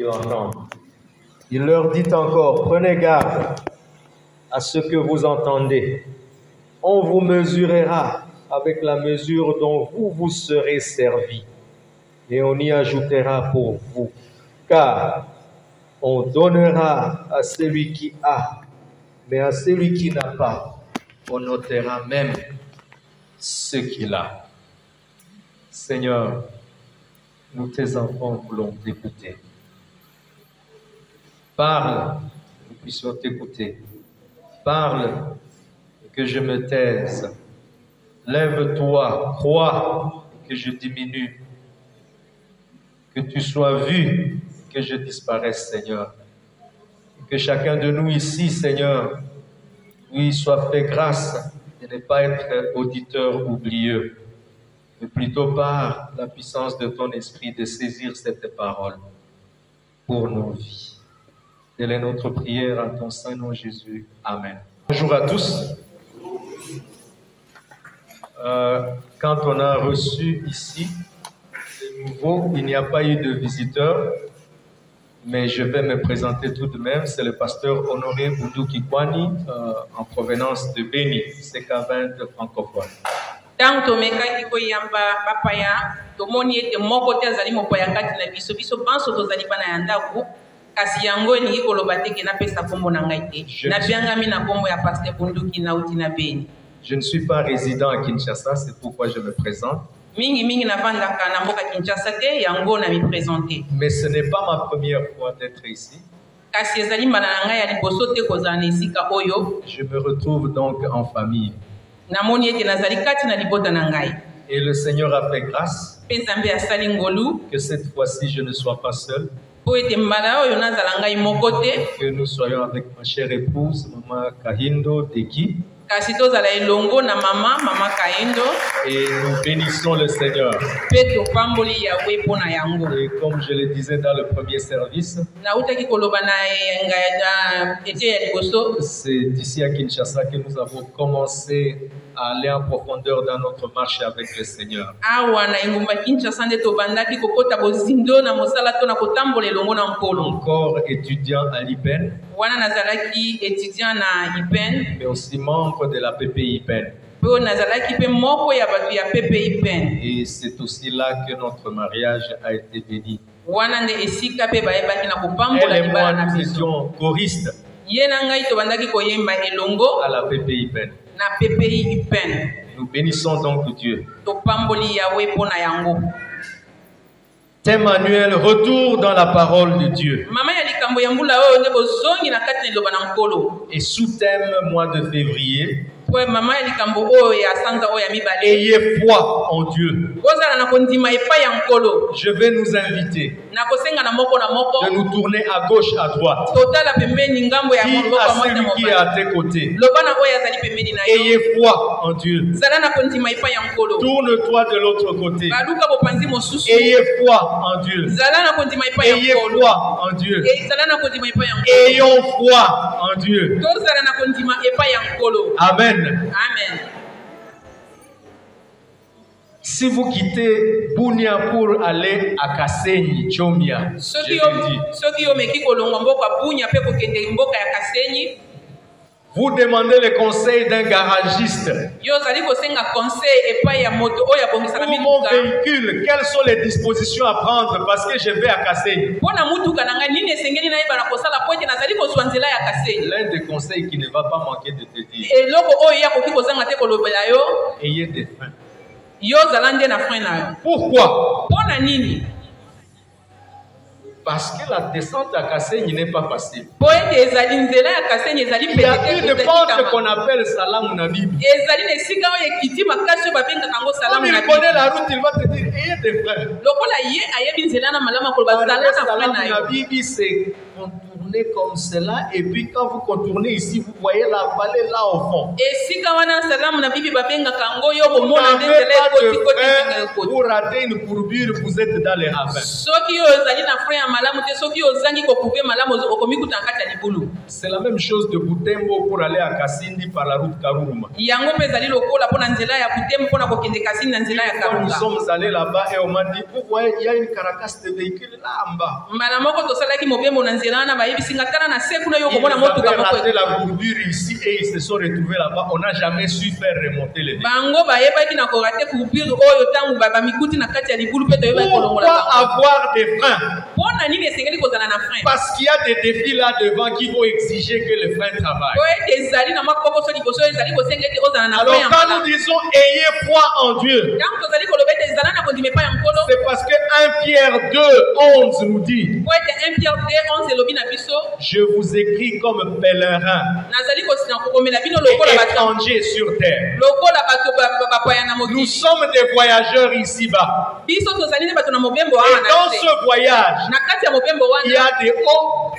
qu'ils entendent. Il leur dit encore, prenez garde à ce que vous entendez. On vous mesurera avec la mesure dont vous vous serez servis, et on y ajoutera pour vous, car on donnera à celui qui a, mais à celui qui n'a pas, on ôtera même ce qu'il a. Seigneur, nous tes enfants voulons t'écouter. Parle, nous puissions t'écouter. Parle, que je me taise. Lève-toi, crois que je diminue. Que tu sois vu, que je disparaisse, Seigneur. Que chacun de nous ici, Seigneur, lui soit fait grâce de ne pas être auditeur oublieux, mais plutôt par la puissance de ton esprit de saisir cette parole pour nos vies. Telle est notre prière à ton saint nom Jésus. Amen. Bonjour à tous. Quand on a reçu ici, de nouveau, il n'y a pas eu de visiteurs, mais je vais me présenter tout de même. C'est le pasteur Honoré Boudou Kikwani, en provenance de Béni, CK20 francophone. Tant que mekaki koyamba papaya tomoni ete moko te azali mopoya kati na biso banso tozali bana ya ndako kasi yango elingi koloba te ke napesa kombo na ngai te nabiangami na kombo ya pasteur Bunduki nauti na Beni. Je ne suis pas résident à Kinshasa, c'est pourquoi je me présente. Mingi navandaka na mboka Kinshasa te yango na mi présenter. Mais ce n'est pas ma première fois d'être ici. Kasi ezali mbala na ngai ya liboso te kozala na esika oyo. Je me retrouve donc en famille. Et le Seigneur a fait grâce que cette fois-ci je ne sois pas seul, que nous soyons avec ma chère épouse, Maman Kahindo Deki. Et nous bénissons le Seigneur. Et comme je le disais dans le premier service, c'est ici à Kinshasa que nous avons commencé à aller en profondeur dans notre marche avec le Seigneur. Encore étudiant à l'IPEN, mais aussi membre de la PPI IPEN. Et c'est aussi là que notre mariage a été béni. Elle et moi, nous étions choristes à la PPI IPEN. Nous bénissons donc Dieu. Thème annuel, retour dans la parole de Dieu. Et sous-thème mois de février, ayez foi en Dieu. Je vais nous inviter de nous tourner à gauche, à droite. Dis à celui qui est à tes côtés, ayez foi en Dieu. Tourne-toi de l'autre côté. Ayez foi en Dieu. Ayez foi en Dieu. Ayons foi en Dieu. Amen. Amen. Si vous quittez Bunia pour aller à Kasenyi, Chomia, vous demandez le conseil d'un garagiste. Pour mon véhicule, quelles sont les dispositions à prendre parce que je vais à Kasenyi? L'un des conseils qui ne va pas manquer de te dire, ayez des freins. Pourquoi? Parce que la descente à Kasenyi n'est pas facile. Il y a une pente qu'on appelle Salam Nabib. Quand il connaît la route, il va te dire, ayez des freins. Salam Nabib, c'est contourner comme cela, et puis quand vous contournez ici, vous voyez la vallée là au fond. Vous ratez une courbure, vous êtes dans les ravins. soki ozangi kokupe malamu okomikuta na kati ya libulu. C'est la même chose de Butembo pour aller à Kasindi par la route Karuruma. Yango mpe ezali lokola mpona nzela ya Butembo mpona kokende Kasindi na nzela ya Quand nous Karunga. sommes allés là-bas et on m'a dit, vous voyez, il y a une carcasse de véhicule là en bas. Mbala moko tosalaki mobembo na nzela wana bayebisinga tala na se kuna yo Ils komona motuka avaient moko. raté la bourbure ici et ils se sont retrouvés là-bas. On n'a jamais su faire remonter les véhicules. Bango bayebaki na korate coupure oyo tangu bamikuti na kati ya libulu mpe toyebaki kolongola Pourquoi bango. avoir des freins? Mpona nini esengeli kozala na frein? Parce qu'il y a des défis là devant qui vont exiger que le frein travaille. Po ete ezali na makokoso liboso ezali kosenga ete ozala na Alors frein ya quand malamu. nous disons ayez foi en Dieu, Tango tozali koloba ete ezala na kondima epai ya nkolo, c'est parce que 1 Pierre 2:11 nous dit, po ete 1 Pierre 2:11 elobi na biso, je vous écris comme pèlerin nazali kokomela bino et lokola bato étranger sur terre. lokola bato bapaya na Nous mokili. sommes des voyageurs ici-bas. Biso tozali ne bato na mobembo Et wana dans na se. ce voyage, Na kati ya mobembo il y wana a des hauts,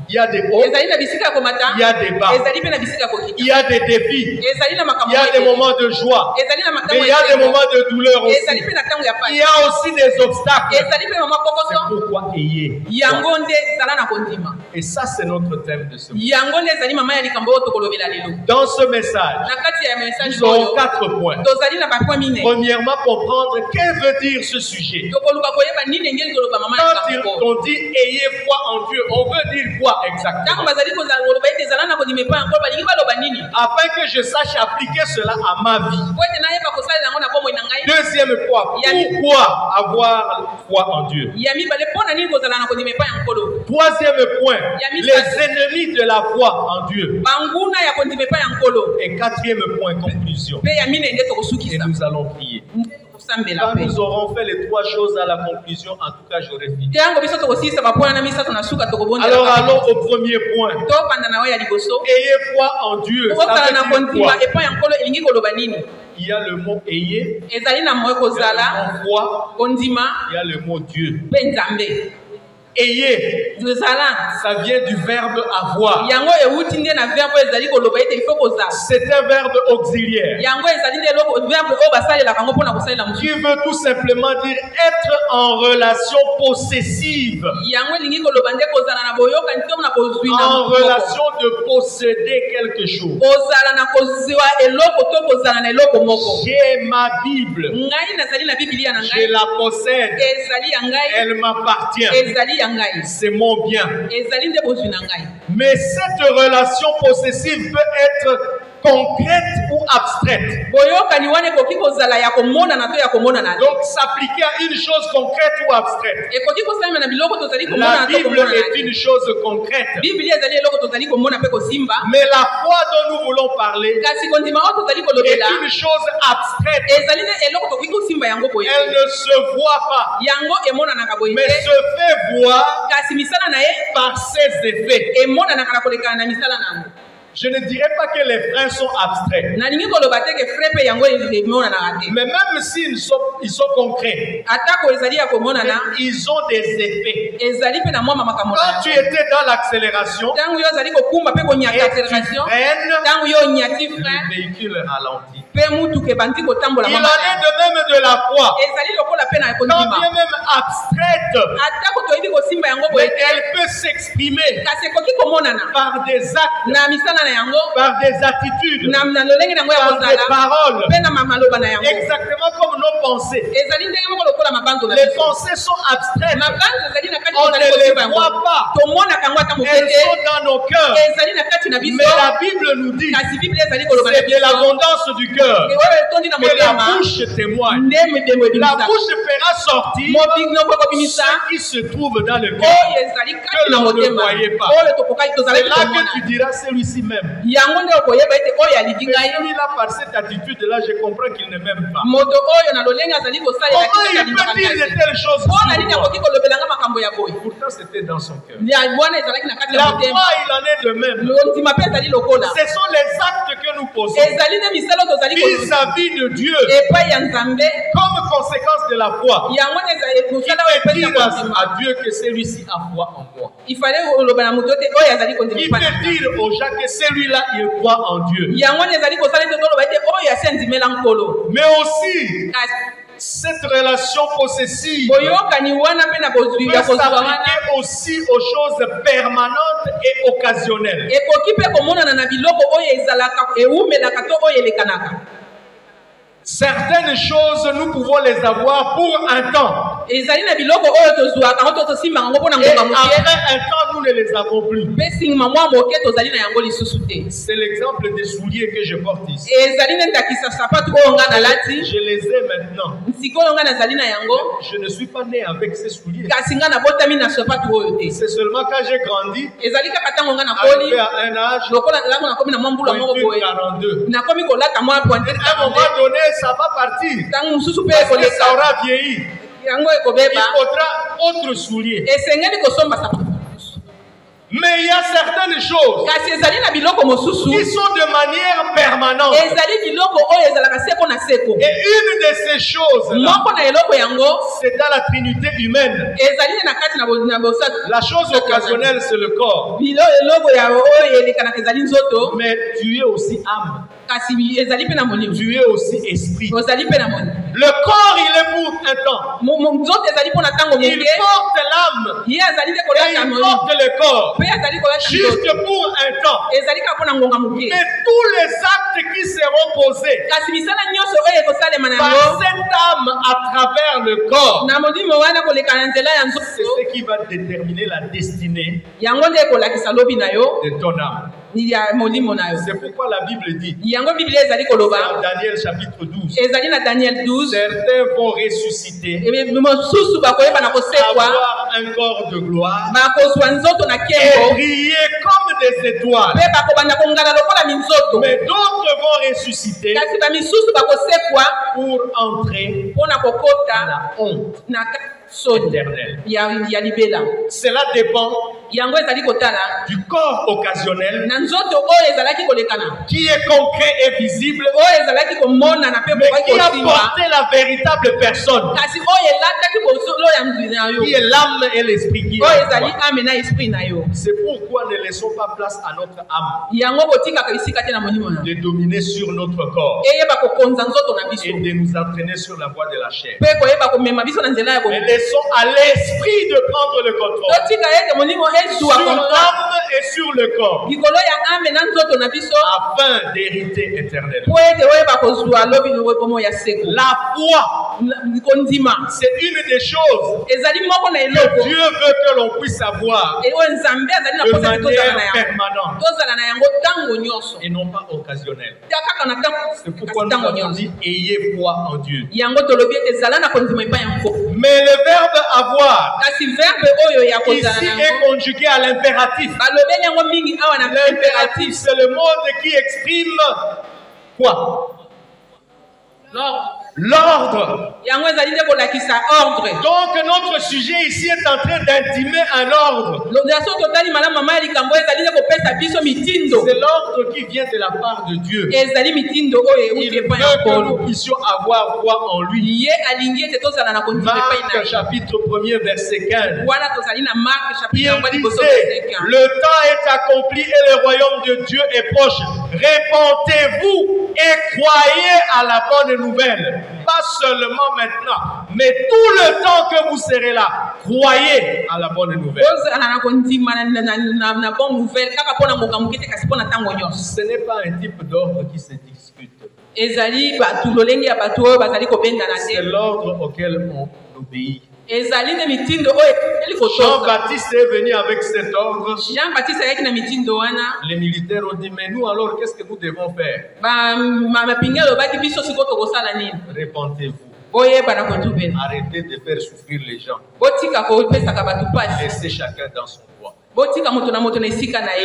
il y a des hauts, ezali na bisika ya komata, il y a des bas, ezali mpe na bisika ya kokita, il y a des défis, ezali na makambo il y a des ebele. moments de joie, ezali na mais makambo il y a des ebele. moments de douleur ezali aussi. mpe na ntango ya Il pasi, y a aussi des obstacles. ezali mpe na C'est makokoso. pourquoi ayez. Yango nde zala na kondima, Et ça, c'est notre thème de ce mois. yango nde ezali mama ya likambo oyo tokolobela lelo. Dans ce message, Na kati ya message nous aurons oyo 4 points. tozali na bapoint mine. Premièrement, comprendre que veut dire ce sujet. Tokoluka koyeba nini engeli koloba mama ya Quand likambo. on dit ayez foi en Dieu, on veut dire quoi Ntango exactement? bazali koloba ete ezala na kondima epai ya nkolo balingi baloba nini? Afin que je sache appliquer cela à ma vie. Po ete nayeba kosalela yango na bomoi na ngai. Deuxième point, pourquoi avoir foi en Dieu? Ya mibale mpona nini kozala na kondima epai ya nkolo. Troisième point, les ennemis de la foi en Dieu. Banguna ya kondima epai ya nkolo. Et quatrième point, conclusion. Mpe ya mine nde Et tokosukisa. nous allons prier. Kosambela Quand mpe. nous aurons fait les 3 choses à la conclusion, en tout cas, j'aurai fini. Ntango biso tokosilisa bapoint na misato na suka tokobondela. Alors allons au premier point. Topanda na yo ya liboso. Ayez foi en Dieu. Ça Kozala na veut dire kondima quoi? epai ya nkolo elingi koloba nini? Il y a le mot ayez, Ezali na moyo il y a le kozala mot foi, kondima il y a le mot Dieu. mpe nzambe. Ayez, Zala ça vient du verbe avoir. yango euti nde na verbe ezali koloba ete ifo kozala. C'est un verbe auxiliaire Yango ezali nde verbe oyo basalelaka yango mpona kosalela qui mosusu. veut tout simplement dire être en relation possessive, Yango elingi koloba nde kozala na boyokani to na kozwina en moko. relation de posséder quelque chose. Kozala na kozwa eloko to kozala na eloko moko. J'ai ma Bible, Ngai nazali na Biblia na je ngai. la possède, Ezali ya ngai. elle m'appartient, Ezali ya ngai. c'est mon bien. Ezali nde bozwi na ngai. Mais cette relation possessive peut être concrète ou abstraite. Boyokani wana ekoki kozala ya komonana to ya komonana te. Donc s'appliquer à une chose concrète ou abstraite. Ekoki kosalema na biloko tozali La komona to Bible komonana est te. une chose concrète. Biblia ezali eloko tozali komona mpe kosimba. Mais la foi dont nous voulons parler Kasi kondima oyo tozali est kolobela une chose abstraite. ezali nde eloko tokoki kosimba yango boye Elle te. ne se voit pas, Yango emonanaka boye mais te. se fait voir Kasi misala na ye par ses effets. emonanaka na kolekana na misala na yango. Je ne dirais pas que les freins sont abstraits, Nalingi koloba te ke frais mpe yango emonanaka te. mais même s'ils sont concrets, Atako ezali ya komonana ils ont des effets. ezali mpe na mwa makambo na Quand tu yango. étais dans l'accélération Ntango yo ozali kokumba mpe et konyata tu accélération, freines, ntango yo onyati frein le véhicule ralentit. mpe mutuka ebandi kotambola Il en mwa est de même de la foi. ezali lokola mpe na Quand bien kondima. même abstraite, Atako toyebi kosimba yango boye mais te, elle peut s'exprimer kasi ekoki komonana par des actes, na misala na yango, par des attitudes, na lolenge na yango ya par des kozala paroles, mpe na maloba na yango. exactement comme nos pensées. Ezali ndenge moko lokola mabanzo na Les biso. pensées sont abstraites, Mabanzo ezali na kati on tozali ne kosimba les voit yango. pas, Tomonaka yango ata moke elles te, sont dans nos cœurs. ezali na kati na biso, Mais la Bible nous dit, kasi Biblia ezali koloba na c'est de biso l'abondance du cœur oyo etondi na que la motema bouche témoigne. nde midemo La ebimisa. bouche fera sortir Mobino moko ebimisa ce qui se trouve dans le cœur. oyo ezali Que kati na l'on ne motema voyait pas. oyo tokokaki C'est tozalaki là que komona. tu diras celui-ci même. Yango nde okoyeba ete oyo aliki Mais ngai, celui-là, par cette attitude-là, je comprends qu'il ne m'aime pas. moto oyo na lolenge azali kosalela Comment il peut dire de telles choses mpona nini sur moi? akoki kolobelanga makambo ya boye. Pourtant, c'était dans son cœur. Bwana ezalaki na kati ya La motema. foi, il en est de même. Ndima mpe ezali lokola Ce sont les actes que nous posons ezali nde misala oyo tozali vis-à-vis de Dieu epai ya nzambe. comme conséquence de la foi. Yango nde ezali Il mosala oyo peut epesi ya dire kondima. à Dieu que celui-ci a foi en moi. ifale oloba na moto te oyo azali kondima Il epai na peut nzambe. dire aux gens que celui-là, il croit en Dieu. Yango nde ezali kosala ete toloba ete oyo asi andimela nkolo. Mais aussi, Kasi cette relation possessive boyokani wana pe na bozwi ya peut kozwa wana s'appliquer aussi aux choses permanentes et occasionnelles. ekoki pe komonana na biloko oyo ezalaka eumelaka to oyo elekanaka. Certaines choses, nous pouvons les avoir pour un temps. Et après un temps, nous ne les avons plus. C'est l'exemple des souliers que je porte ici. Je les ai maintenant. Je ne suis pas né avec ces souliers. C'est seulement quand j'ai grandi, arrivé à un âge, 42. À un moment donné, ça va partir. Parce que ça aura vieilli. Il faudra autre soulier. Mais il y a certaines choses qui sont de manière permanente. Et une de ces choses, c'est dans la Trinité humaine. La chose occasionnelle, c'est le corps. Mais tu es aussi âme. Tu es aussi esprit. Le corps, il est pour un temps. Il porte l'âme. Et il porte le corps. Juste pour un temps. Mais tous les actes qui seront posés par cette âme à travers le corps, c'est ce qui va déterminer la destinée de ton âme. C'est pourquoi la Bible dit dans Daniel chapitre 12, certains vont ressusciter, avoir un corps de gloire et briller comme des étoiles. Mais d'autres vont ressusciter pour entrer dans la honte éternelle. Cela dépend du corps occasionnel qui est concret et visible, mais qui a porté la véritable personne, qui est l'âme et l'esprit qui est. C'est pourquoi ne laissons pas place à notre âme de dominer sur notre corps et de nous entraîner sur la voie de la chair. Mais laissons à l'esprit de prendre le contrôle sur l'âme et sur le corps, afin d'hériter éternellement. La foi, c'est une des choses que Dieu veut que l'on puisse avoir de manière permanente et non pas occasionnelle. C'est pourquoi nous avons dit ayez foi en Dieu. Mais le verbe avoir ici est conjugué à l'impératif. L'impératif, c'est le mot qui exprime quoi? L'ordre. Donc notre sujet ici est en train d'intimer un ordre. C'est l'ordre qui vient de la part de Dieu. Il veut que nous puissions avoir foi en lui. Marc chapitre 1er verset 15. Il disait, le temps est accompli et le royaume de Dieu est proche. Répentez-vous et croyez à la bonne nouvelle. Pas seulement maintenant, mais tout le temps que vous serez là, croyez à la bonne nouvelle. Ce n'est pas un type d'ordre qui se discute. C'est l'ordre auquel on obéit. Jean-Baptiste est venu avec cet ordre. Les militaires ont dit, mais nous alors, qu'est-ce que nous devons faire? Répentez-vous. Arrêtez de faire souffrir les gens. Laissez chacun dans son droit.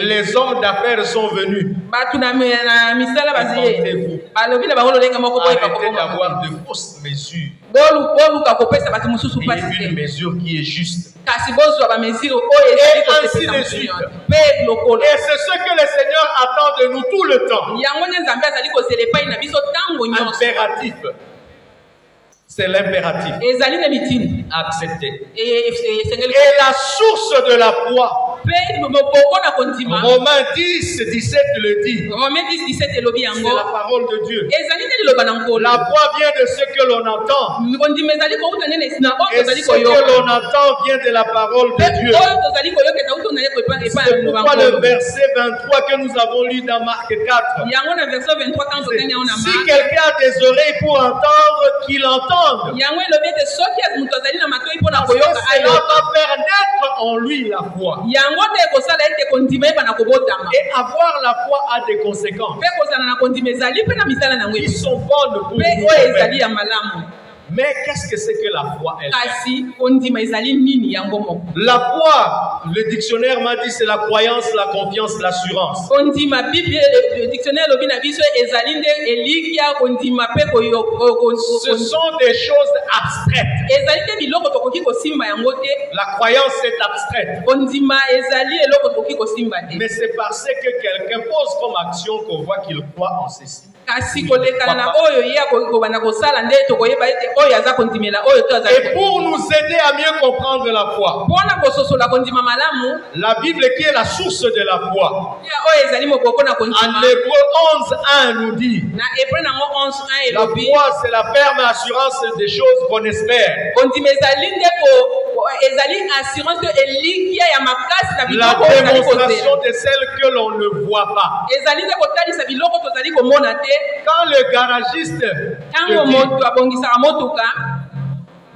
Les hommes d'affaires sont venus. Répentez-vous. Arrêtez d'avoir de fausses mesures. Et une mesure qui est juste. Et ainsi de suite. Et c'est ce que le Seigneur attend de nous tout le temps. Impératif. C'est l'impératif. ezali na mitini Accepter. esengeli Et la source de la foi, pe moboko na kondima Romains 10, 17 le dit. Romains 10:17 elobi C'est yango la parole de Dieu. ezali nde liloba na nkolo La foi vient de ce que l'on entend. kondima ezali kouta nde na oyo Et tozali ce que koyoka l'on entend vient de la parole pe de Dieu. oyo tozali koyoka ezauta na ye epai ya C'est liloba pourquoi le nkolo verset 23 que nous avons lu dans Marc 4. yango na verset 23 quand totani yango na Si Marc quelqu'un a des oreilles pour entendre, qu'il entende. yango elobi ete soki moto azali na matoi mpo na Parce que koyoka cela ayoka va faire naître en lui la foi. yango nde ekosala ete kondima yeba na kobotama Et avoir la foi a des conséquences mpe kozala na kondima ezali mpe na misala nango qui sont bonnes pour mpe nous. oyo ezali ya malamu Mais qu'est-ce que c'est que la foi elle? kasi kondima ezali nini yango moko La foi, le dictionnaire m'a dit, c'est la croyance, la confiance, l'assurance. kondima bible le dictionnaire lobi na biso ezali nde elikia kondima mpe Ce sont des choses abstraites. ezali te biloko tokoki kosimba yango te La croyance est abstraite. kondima ezali eloko tokoki kosimba te Mais c'est parce que quelqu'un pose comme action qu'on voit qu'il croit en ceci. kasi kolekana na oyo ye akobanda kosala nde tokoyeba ete oyo aza kondimela oyo to azali Et pour nous aider à mieux comprendre la foi, mpona kososola kondima malamu la Bible qui est la source de la foi, ya oyo ezali moboko na en kondima Hébreu 11:1 nous dit, na hébreu nango 11:1 la elobi foi c'est la ferme assurance des choses qu'on espère, kondima ezali nde ezali assurance to elikia ya makasi na la biloko oyo ezali démonstration kozela de celles que l'on ne voit pas. ezali nde kotalisa biloko tozali komona te Quand le garagiste ntango te dit, moto abongisaka motuka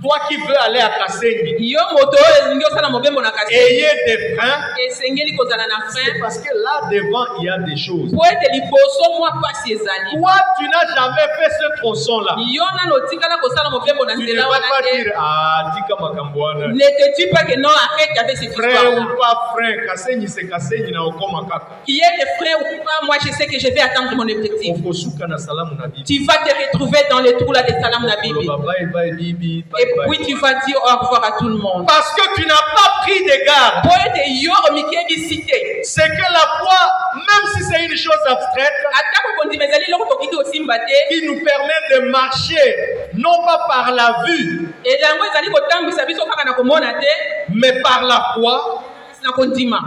toi qui veux aller à Kassengi, yo moto oyo elingi osala mobembo na kasi ayez des freins, esengeli kozala na c'est frein parce que là devant il y a des choses. po ete liboso mwa pasi ezali Toi, tu n'as jamais fait ce tronçon-là. yo nano otikala kosala mobembo na Tu ne nzela vas wana pas te dire, ah, tika makamboana. ne te dis pas que non arrête avec cette Frère histoire ou pas frère, Kassengi c'est Kassengi na okoma kaka. qui est des frères ou pas moi je sais que je vais atteindre mon objectif Okosuka na salamu na bibi. tu vas te retrouver dans les trous là de Salam Nabibi Bye bye bibi. Bye et bye. puis tu vas dire au revoir à tout le monde Parce que tu n'as pas pris de garde. po ete yo omikebi cité C'est que la foi, même si c'est une chose abstraite, atako kondima ezali eloko tokoki kosimba te qui nous permet de marcher, non pas par la vue, elango ezali kotambwisa biso kaka na komona te mais par la foi, na kondima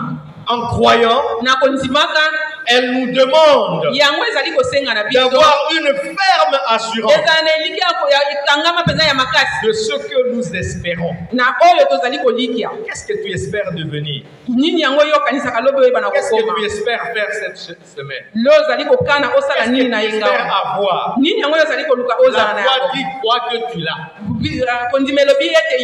en croyant, na kondimaka elle nous demande yango ezali kosenga na biso d'avoir une ferme assurance ezala na eliki ekangama mpenza ya makasi de ce que nous espérons. na oyo tozali kolikia Qu'est-ce que tu espères devenir? nini yango oyo okanisaka lobi oyeba na Qu'est-ce que kokoma tu espères faire cette semaine? lo ozali kokana osala Qu'est-ce nini que na tu espères yenga avoir? nini yango oyo ozali koluka La ozala na foi yango dit quoi que tu l'as. kondima elobi ete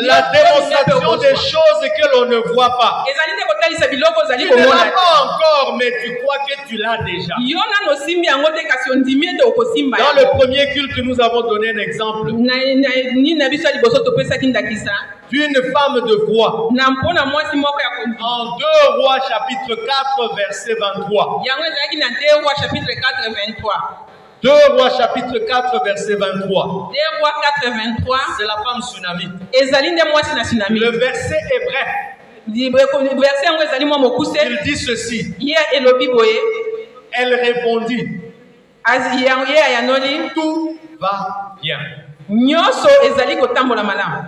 La démonstration des choses que l'on ne voit pas. ezali te kotalisa biloko ozali Tu ne komona l'as pas encore, mais tu crois que tu l'as déjà. yo nano osimbi yango te kasi ondimi ete okosimba Dans le yango premier culte, nous avons donné un exemple nini na biso ya liboso topesaki ndakisa d'une femme de foi. na mpona mwasi moko ya kondima En 2 Rois chapitre 4 verset 23. yango ezalaki na 2 Rois chapitre 4 23 2 Rois chapitre 4 verset 23. 2 Rois 4 23 C'est la femme tsunamite. ezali nde mwasi na tsunami Le verset est bref. verset yango ezali mwa mokuse Il dit ceci. ye elobi boye Elle répondit, ye ayanoli tout va bien. nyonso ezali kotambola malamu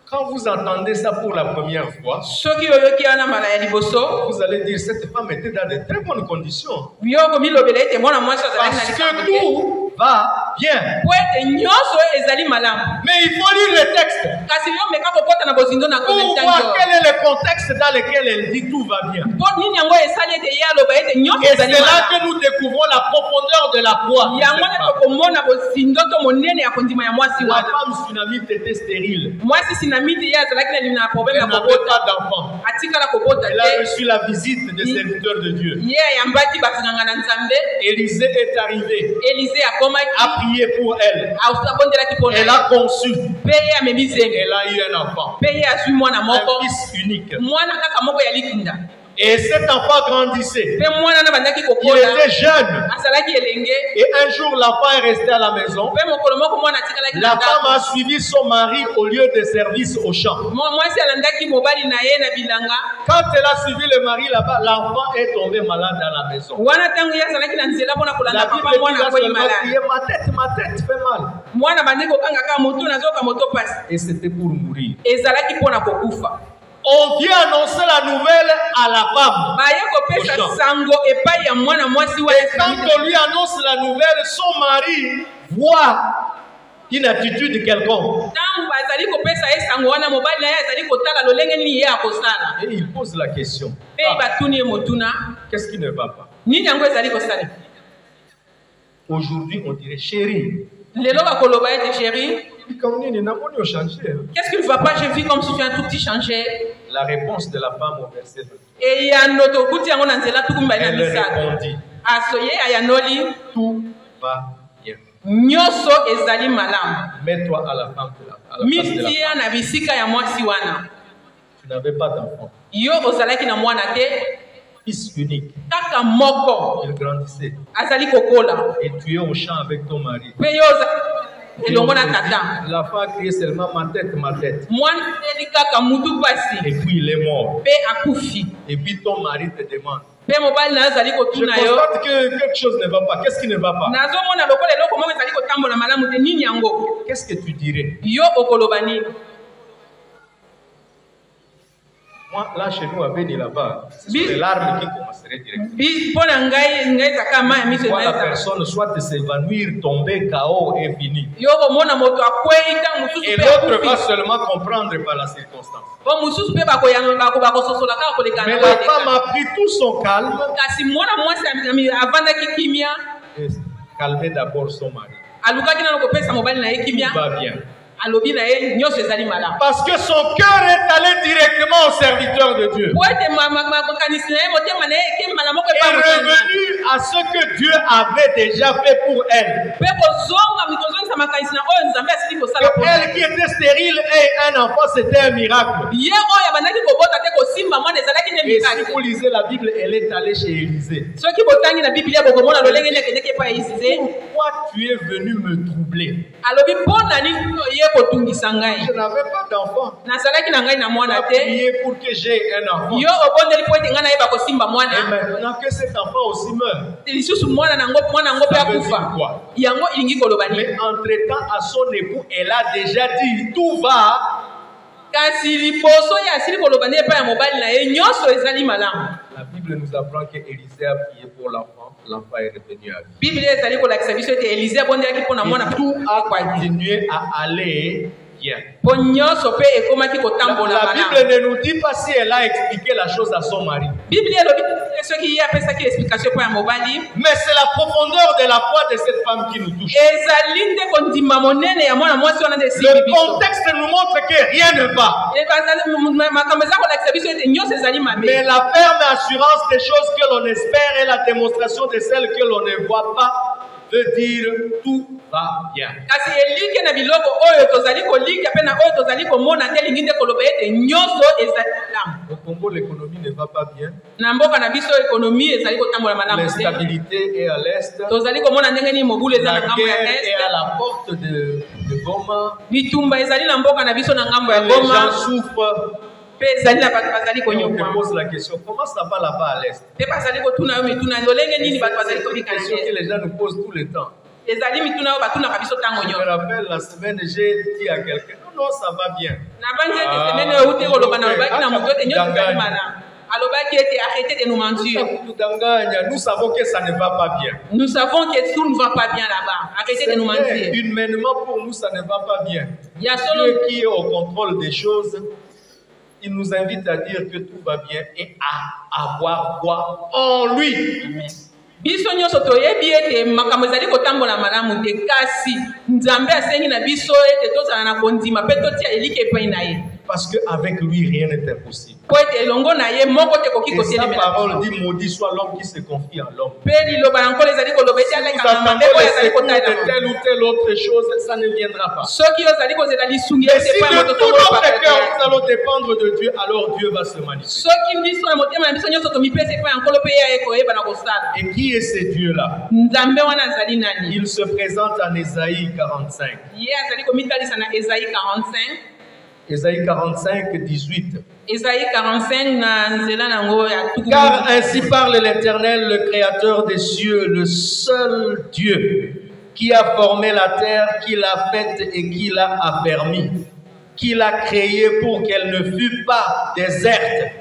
Quand vous entendez ça pour la première fois, soki oyoki wana mala ya liboso vous allez dire cette femme était dans de très bonnes conditions. yo komilobela ete mwana mwasi azalaki na Parce likambo que te tout va bien. po ete nyonso ezali malamu Mais il faut lire le texte kasi yo meka kokota na bozindo na pour voir quel est le contexte dans lequel elle dit tout va bien. po nini yango esali ete ye aloba ete nyonso Et ezali c'est là malamu que nous découvrons la profondeur de la foi. yango nde tokomona bozindo to monene ya kondima ya mwasi La wana femme tsunamite était stérile. mwasi sinamiti ye azalaki na problème Elle ya n'avait kobota pas d'enfant. atikala kobota Elle a te reçu la visite des serviteurs de Dieu. ye ayambaki bakanganga na nzambe Élisée est arrivé, elize akomaki a prié pour elle. abondelaki mpona Elle a conçu. mpe ye amemi zenge Elle a eu un enfant. mpe ye azwi mwana Un moko fils unique. mwana kaka moko ya likinda Et cet enfant grandissait. Pe mwana na bandaki Il kokola. était jeune. Asalaki elenge. Et un jour, l'enfant est resté à la maison. Pe mokolo moko mwana atikalaki La na femme ndako. a suivi son mari au lieu de service au champ. Mwasi alandaki mobali na ye na bilanga. Quand elle a suivi le mari là-bas, l'enfant est tombé malade à la maison. Wana tangu ye azalaki na nzela mpona La kolanda Bible papa dit mwana là akoyi seulement malade. crier, ma tête fait mal. Mwana bandi kokanga kaka motu nazoka moto pasi. Et c'était pour mourir. Ezalaki mpona kokufa. On vient annoncer la nouvelle à la femme. Baye kopesa sango epai ya mwana mwasi wana. Et quand on lui annonce la nouvelle, son mari voit une attitude quelconque. Tangu bazali kopesa ye sango wana mobali na ye azali kotala lolenge nini ye akosala. Et il pose la question. Pe batuni ye motuna. Qu'est-ce qui ne va pas? Nini yango ezali kosala? Aujourd'hui, on dirait chérie. Lelo bakoloba ete chérie. Qu'est-ce qui ne va pas? J'ai vu comme si tu as un tout petit changé. La réponse de la femme au verset 2. Et il y a notre coup de nzela tout kumba na Elle misaka. répondit. Asoye ayanoli Tout va bien. Nyoso ezali malamu. Mets-toi à la femme de la place de la Mitia femme. na bisika ya mwasi wana. Tu n'avais pas d'enfant. Yo ozalaki na mwana te. Fils unique. Kaka moko. Il grandissait. Azali kokola. Et tu es au champ avec ton mari. Pe yo elongo na tata. La femme criait seulement ma tête, ma tête. Mwana eli kaka mutu pasi. Et puis il est mort. Pe akufi. Et puis ton mari te demande. Pe mobali na azali Je kotuna yo. constate que quelque chose ne va pas. Qu'est-ce qui ne va pas? Nazo mona lokola eloko moko ezali kotambola malamu te nini yango. Qu'est-ce que tu dirais? Yo okoloba nini? Moi, là, chez nous, à Béni, là-bas, c'est les larmes qui commenceraient directement. Soit la personne soit s'évanouir, tomber, KO et fini. Et l'autre va seulement comprendre par la circonstance. Mais la femme a pris tout son calme et calmé d'abord son mari. Tout va bien. Parce que son cœur est allé directement au serviteur de Dieu. Et revenu à ce que Dieu avait déjà fait pour elle. Elle qui était stérile et un enfant, c'était un miracle. Et si vous lisez la Bible, elle est allée chez Élisée. Pourquoi tu es venu me troubler? Je n'avais pas d'enfant. Tu as prié pour que j'ai un enfant. Et maintenant que cet enfant aussi meurt. Ça veut dire quoi? Mais entre-temps, à son époux, elle a déjà dit tout va. La Bible nous apprend qu'Élisée a prié pour l'enfant. L'enfant est revenu à vie. Tout a continué à aller bien. La Bible ne nous dit pas si elle a expliqué la chose à son mari. Mais c'est la profondeur de la foi de cette femme qui nous touche. Le contexte nous montre que rien ne va. Mais la ferme assurance des choses que l'on espère et la démonstration de celles que l'on ne voit pas veut dire tout va bien. Au Congo, l'économie ne va pas bien. L'instabilité est à l'est. La guerre est à la porte de Goma. Les gens souffrent. On te pose la question, comment ça va là-bas à l'est? C'est une question que les gens nous posent tout le temps. Je me rappelle la semaine, j'ai dit à quelqu'un, non, ça va bien. Nous savons que ça ne va pas bien. Nous savons que tout ne va pas bien là-bas. Arrêtez de nous mentir. Humainement, pour nous, ça ne va pas bien. Il y a seulement Dieu qui est au contrôle des choses. Il nous invite à dire que tout va bien et à avoir foi en lui. Biso nyonso toyebi ete makambo ezali kotambola malamu te kasi Nzambe asengi na biso ete tozala na kondima pe totia elike epai na ye. Parce qu'avec lui rien n'est impossible. Et sa parole dit maudit soit l'homme qui se confie en l'homme. Si Nous attendons les secours de telle ou telle autre chose, ça ne viendra pas. Mais si de tout notre cœur nous allons dépendre de Dieu, alors Dieu va se manifester. Et qui est ce Dieu-là? Il se présente en Ésaïe 45. Ésaïe 45, 18. Car ainsi parle l'Éternel, le Créateur des cieux, le seul Dieu qui a formé la terre, qui l'a faite et qui l'a affermie, qui l'a créée pour qu'elle ne fût pas déserte,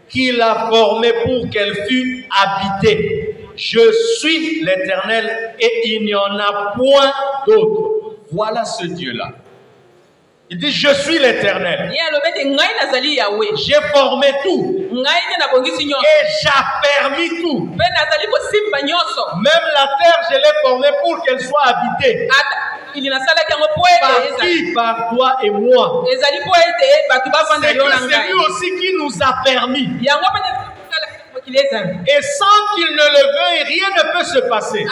qui l'a formée pour qu'elle fût habitée. Je suis l'Éternel et il n'y en a point d'autre. Voilà ce Dieu-là. Il dit, je suis l'Éternel. J'ai formé tout. Et j'affermis tout. Même la terre, je l'ai formée pour qu'elle soit habitée. Par qui? Par toi et moi. C'est lui aussi qui nous a permis. Et sans qu'il ne le veuille, rien ne peut se passer. Et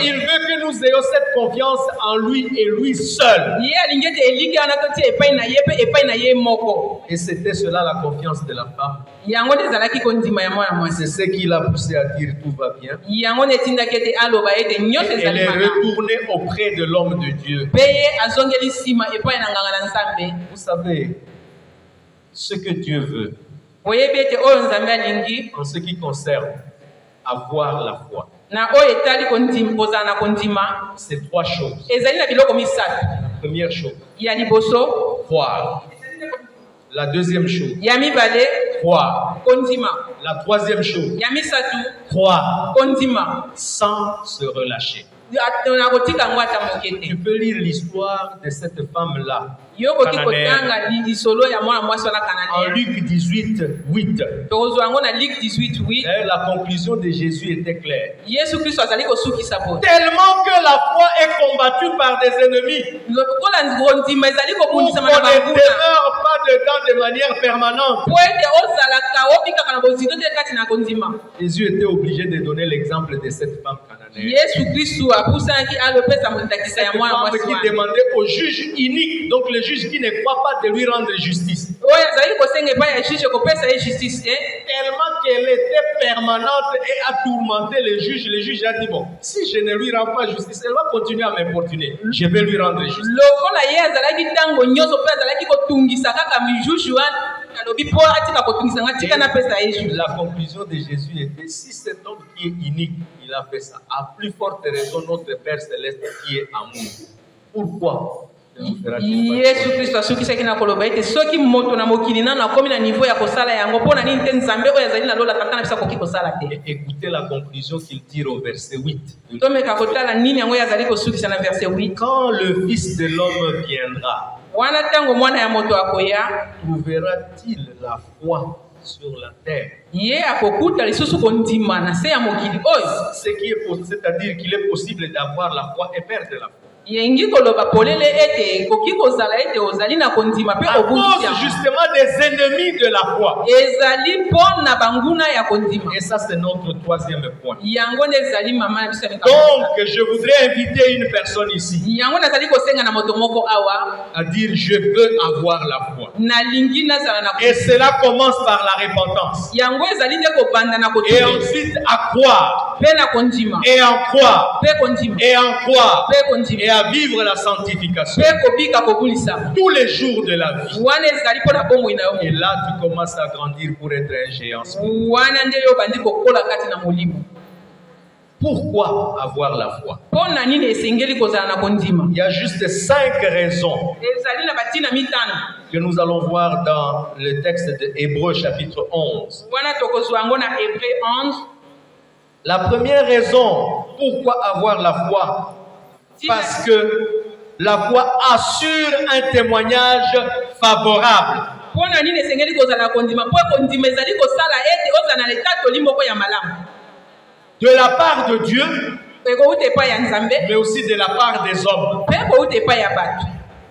il veut que nous ayons cette confiance en lui et lui seul. Et c'était cela la confiance de la femme. C'est ce qui l'a poussé à dire tout va bien. Et elle est retournée auprès de l'homme de Dieu. Vous savez, ce que Dieu veut en ce qui concerne avoir la foi, c'est trois choses. La première chose, croire. La deuxième chose, croire. La troisième chose, croire sans se relâcher. Tu peux lire l'histoire de cette femme-là en Luc 18, 8. La conclusion de Jésus était claire. Tellement que la foi est combattue par des ennemis, pour qu'on ne demeure pas dedans de manière permanente. Jésus était obligé de donner l'exemple de cette femme cananéenne. Cette femme qui demandait au juge unique, donc le juge qui ne croit pas, de lui rendre justice. Tellement qu'elle était permanente et a tourmenté le juge a dit, bon, si je ne lui rends pas justice, elle va continuer à m'importuner. Je vais lui rendre justice. La conclusion de Jésus était, si cet homme qui est unique, il a fait ça, à plus forte raison notre Père Céleste qui est amour. Pourquoi? Écoutez la conclusion qu'il tire au verset 8. Quand le Fils de l'homme viendra, trouvera-t-il la foi sur la terre? C'est-à-dire qu'il est possible d'avoir la foi et perdre la foi. À cause justement des ennemis de la foi. Et ça, c'est notre troisième point. Donc, je voudrais inviter une personne ici à dire, je veux avoir la foi. Et cela commence par la repentance. Et ensuite à croire. Et en croire. Et en croire. Et à vivre la sanctification tous les jours de la vie. Et là, tu commences à grandir pour être un géant. Pourquoi avoir la foi? Il y a juste 5 raisons que nous allons voir dans le texte de Hébreux chapitre 11. La première raison pourquoi avoir la foi, parce que la foi assure un témoignage favorable. De la part de Dieu, mais aussi de la part des hommes.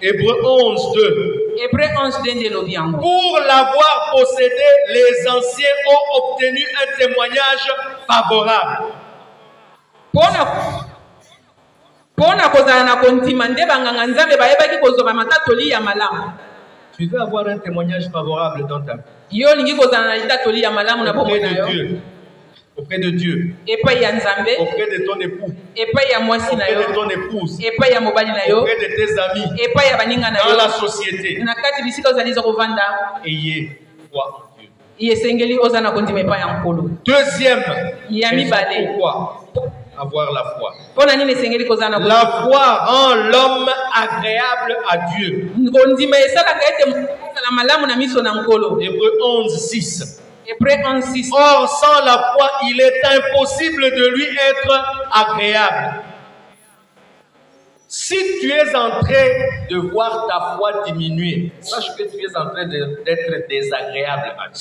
Hébreux 11, 2. Hébreux 11 dende lobi yango. Pour l'avoir possédé, les anciens ont obtenu un témoignage favorable. Pona kozala na kontima nde banganga nzambe bayebaki kozoba matatoli ya malamu. Tu veux avoir un témoignage favorable dans ta vie. Yo lingi kozala na litatoli ya malamu na bomoi na yo. Auprès de Dieu, epai ya nzambe, auprès de ton époux, epai ya mwasi na yo, auprès de ton épouse, epai ya mobali na yo, auprès de tes amis, epai ya baninga na yo, dans la société. na kati bisika ozali kovanda. Ayez foi en Dieu. Yesengeli oza na kondima epai ya nkolo. Deuxième, ya mibale. Pourquoi avoir la foi? La foi rend l'homme agréable à Dieu. Hébreux 11:6. Or, sans la foi, il est impossible de lui être agréable. Si tu es en train de voir ta foi diminuer, sache que tu es en train d'être désagréable à Dieu.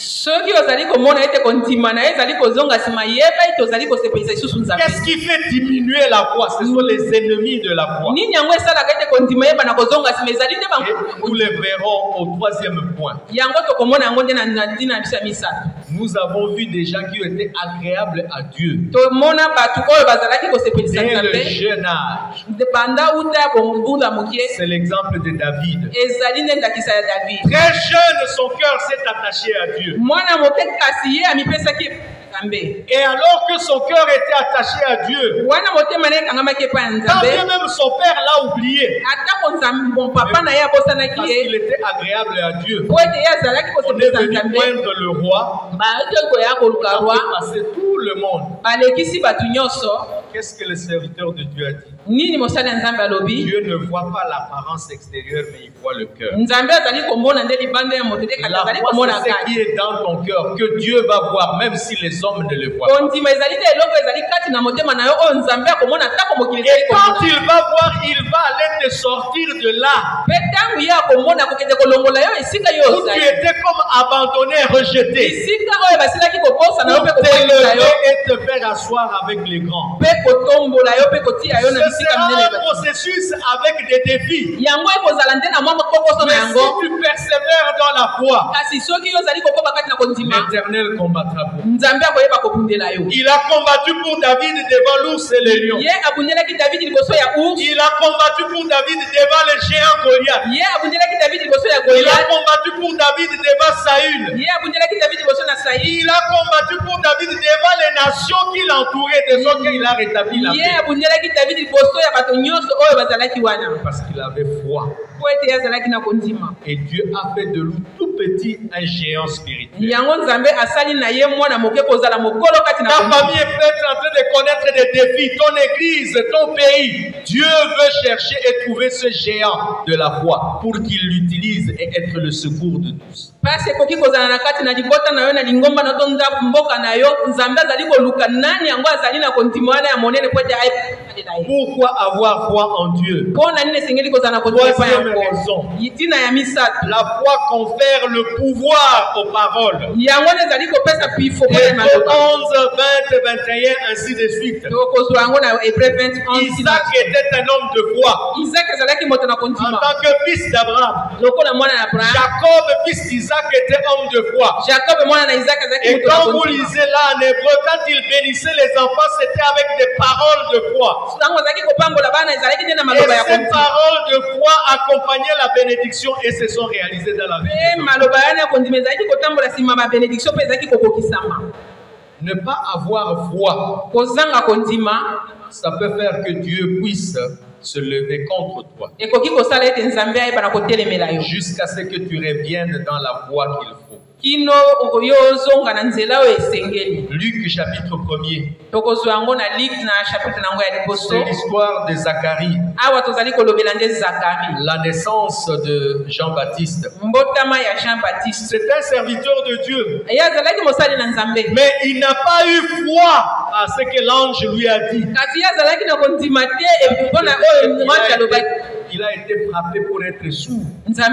Qu'est-ce qui fait diminuer la foi? Ce sont les ennemis de la foi. Et nous les verrons au troisième point. Nous avons vu des gens qui étaient agréables à Dieu dès le jeune âge. C'est l'exemple de David. Très jeune, son cœur s'est attaché à Dieu. Et alors que son cœur était attaché à Dieu, quand bien même son père l'a oublié, parce qu'il était agréable à Dieu, on est venu moindre le roi, on a passé tout le monde. Qu'est-ce que le serviteur de Dieu a dit? Dieu ne voit pas l'apparence extérieure, mais il voit le cœur. La foi, c'est ce qui est dans ton cœur, que Dieu va voir, même si les hommes ne le voient pas. Et quand il va voir, il va aller te sortir de là où tu étais comme abandonné, rejeté, pour t'élever et te faire asseoir avec les grands. Ce sera un processus avec des défis. Mais si tu persévères dans la foi, l'Éternel combattra pour toi. Il a combattu pour David devant l'ours et les lions. Il a combattu pour David devant les géants Goliath. Il a combattu pour David devant Saül. Il a combattu pour David devant les nations qui l'entouraient, des autres qu'il a rétabli la paix. Parce qu'il avait foi. Et Dieu a fait de lui tout petit un géant spirituel. Ta famille est peut-être en train de connaître des défis, ton église, ton pays. Dieu veut chercher et trouver ce géant de la foi pour qu'il l'utilise et être le secours de tous. Pourquoi avoir foi en Dieu? Troisième raison. La foi confère le pouvoir aux paroles. Hébreux 11, 20, 21, ainsi de suite. Isaac était un homme de foi. En tant que fils d'Abraham. Jacob, fils d'Isaac, était homme de foi. Et quand vous lisez là en hébreu, quand il bénissait les enfants, c'était avec des paroles de foi. Et ces paroles de foi accompagnaient la bénédiction et se sont réalisées dans la vie. Ne pas avoir foi, ça peut faire que Dieu puisse se lever contre toi jusqu'à ce que tu reviennes dans la voie qu'il faut. Luc chapitre 1er. C'est l'histoire de Zacharie. La naissance de Jean-Baptiste. C'est un serviteur de Dieu. Mais il n'a pas eu foi à ce que l'ange lui a dit. Il a été frappé pour être sourd. Jusqu'à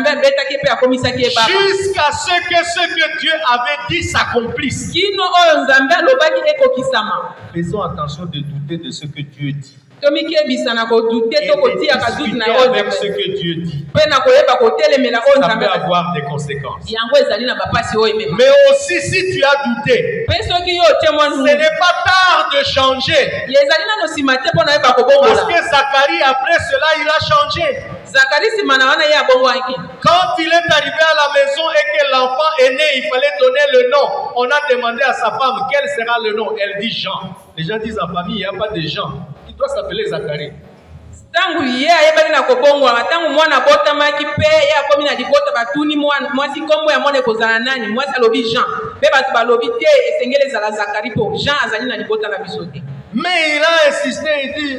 ce que Dieu avait dit s'accomplisse. Faisons attention de douter de ce que Dieu dit. Et de discuter avec ce que Dieu dit. Ça peut avoir des conséquences. Mais aussi, si tu as douté, ce n'est pas tard de changer. Parce que Zacharie, après cela, il a changé. Quand il est arrivé à la maison et que l'enfant est né, il fallait donner le nom. On a demandé à sa femme quel sera le nom. Elle dit Jean. Les gens disent en famille, il n'y a pas de Jean. Il doit s'appeler Zacharie. Tangu ye ayebaki na kobongwa tangu mwana botamaki pe ye akomi na libota batuni mwasi kombo ya mwana kozala nani mwasi alobi Jean pe batu balobi te esengele ezala Zacharie po Jean azali na libota na biso te. Mais il a insisté, il dit,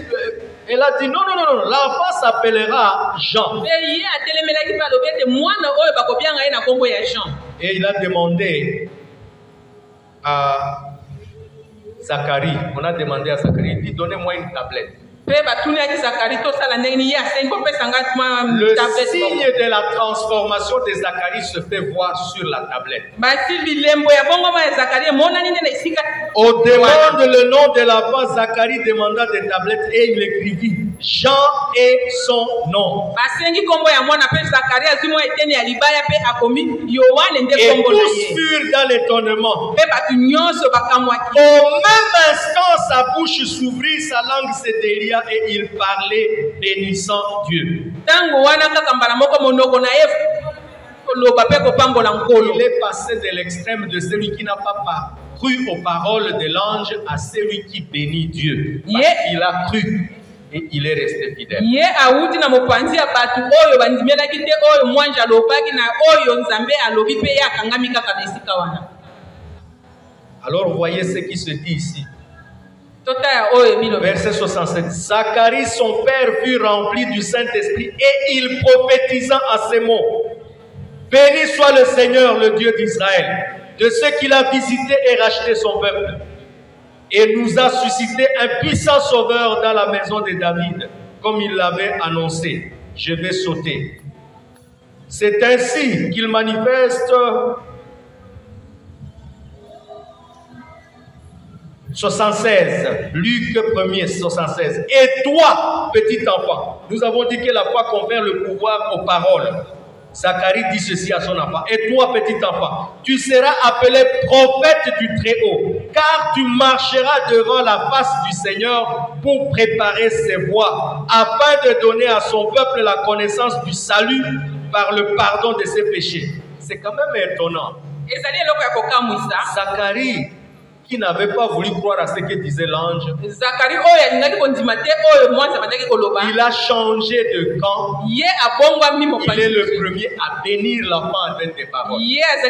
elle a dit non, l'enfant s'appellera Jean. Et il a demandé à Zacharie, on a demandé à Zacharie, il dit donnez-moi une tablette. Le signe de la transformation de Zacharie se fait voir sur la tablette. On demande le nom de l'enfant, Zacharie demanda des tablettes et il écrivit Jean et son nom. Et tous furent dans l'étonnement. Au même instant, sa bouche s'ouvrit, sa langue se délia et il parlait bénissant Dieu. Il est passé de l'extrême de celui qui n'a pas cru aux paroles de l'ange à celui qui bénit Dieu. Parce qu'il a cru et il est resté fidèle. Alors voyez ce qui se dit ici. Verset 67. Zacharie, son père, fut rempli du Saint-Esprit et il prophétisa à ces mots. Béni soit le Seigneur, le Dieu d'Israël, de ceux qu'il a visité et racheté son peuple, et nous a suscité un puissant sauveur dans la maison de David, comme il l'avait annoncé. Je vais sauter. C'est ainsi qu'il manifeste 76, Luc 1er, 76. Et toi, petit enfant, nous avons dit que la foi confère le pouvoir aux paroles. Zacharie dit ceci à son enfant. Et toi, petit enfant, tu seras appelé prophète du Très-Haut, car tu marcheras devant la face du Seigneur pour préparer ses voies, afin de donner à son peuple la connaissance du salut par le pardon de ses péchés. C'est quand même étonnant. Zacharie, qui n'avait pas voulu croire à ce que disait l'ange, il a changé de camp. Il est le premier à bénir l'enfant avec des paroles. Et si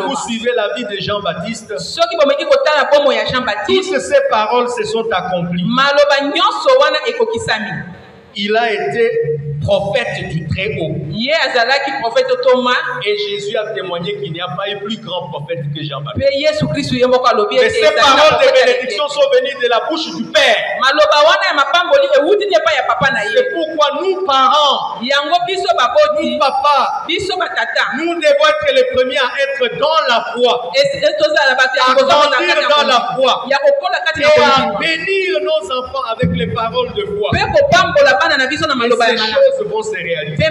vous suivez la vie de Jean-Baptiste, toutes ces paroles se sont accomplies. Il a été prophète du Très-Haut. Et Jésus a témoigné qu'il n'y a pas eu plus grand prophète que Jean-Baptiste. Mais ces paroles de bénédiction sont venues de la bouche du Père. C'est pourquoi nous, parents, nous, papas, nous devons être les premiers à être dans la foi, à grandir dans la foi et à bénir nos enfants avec les paroles de foi. Et ces choses vont se réaliser.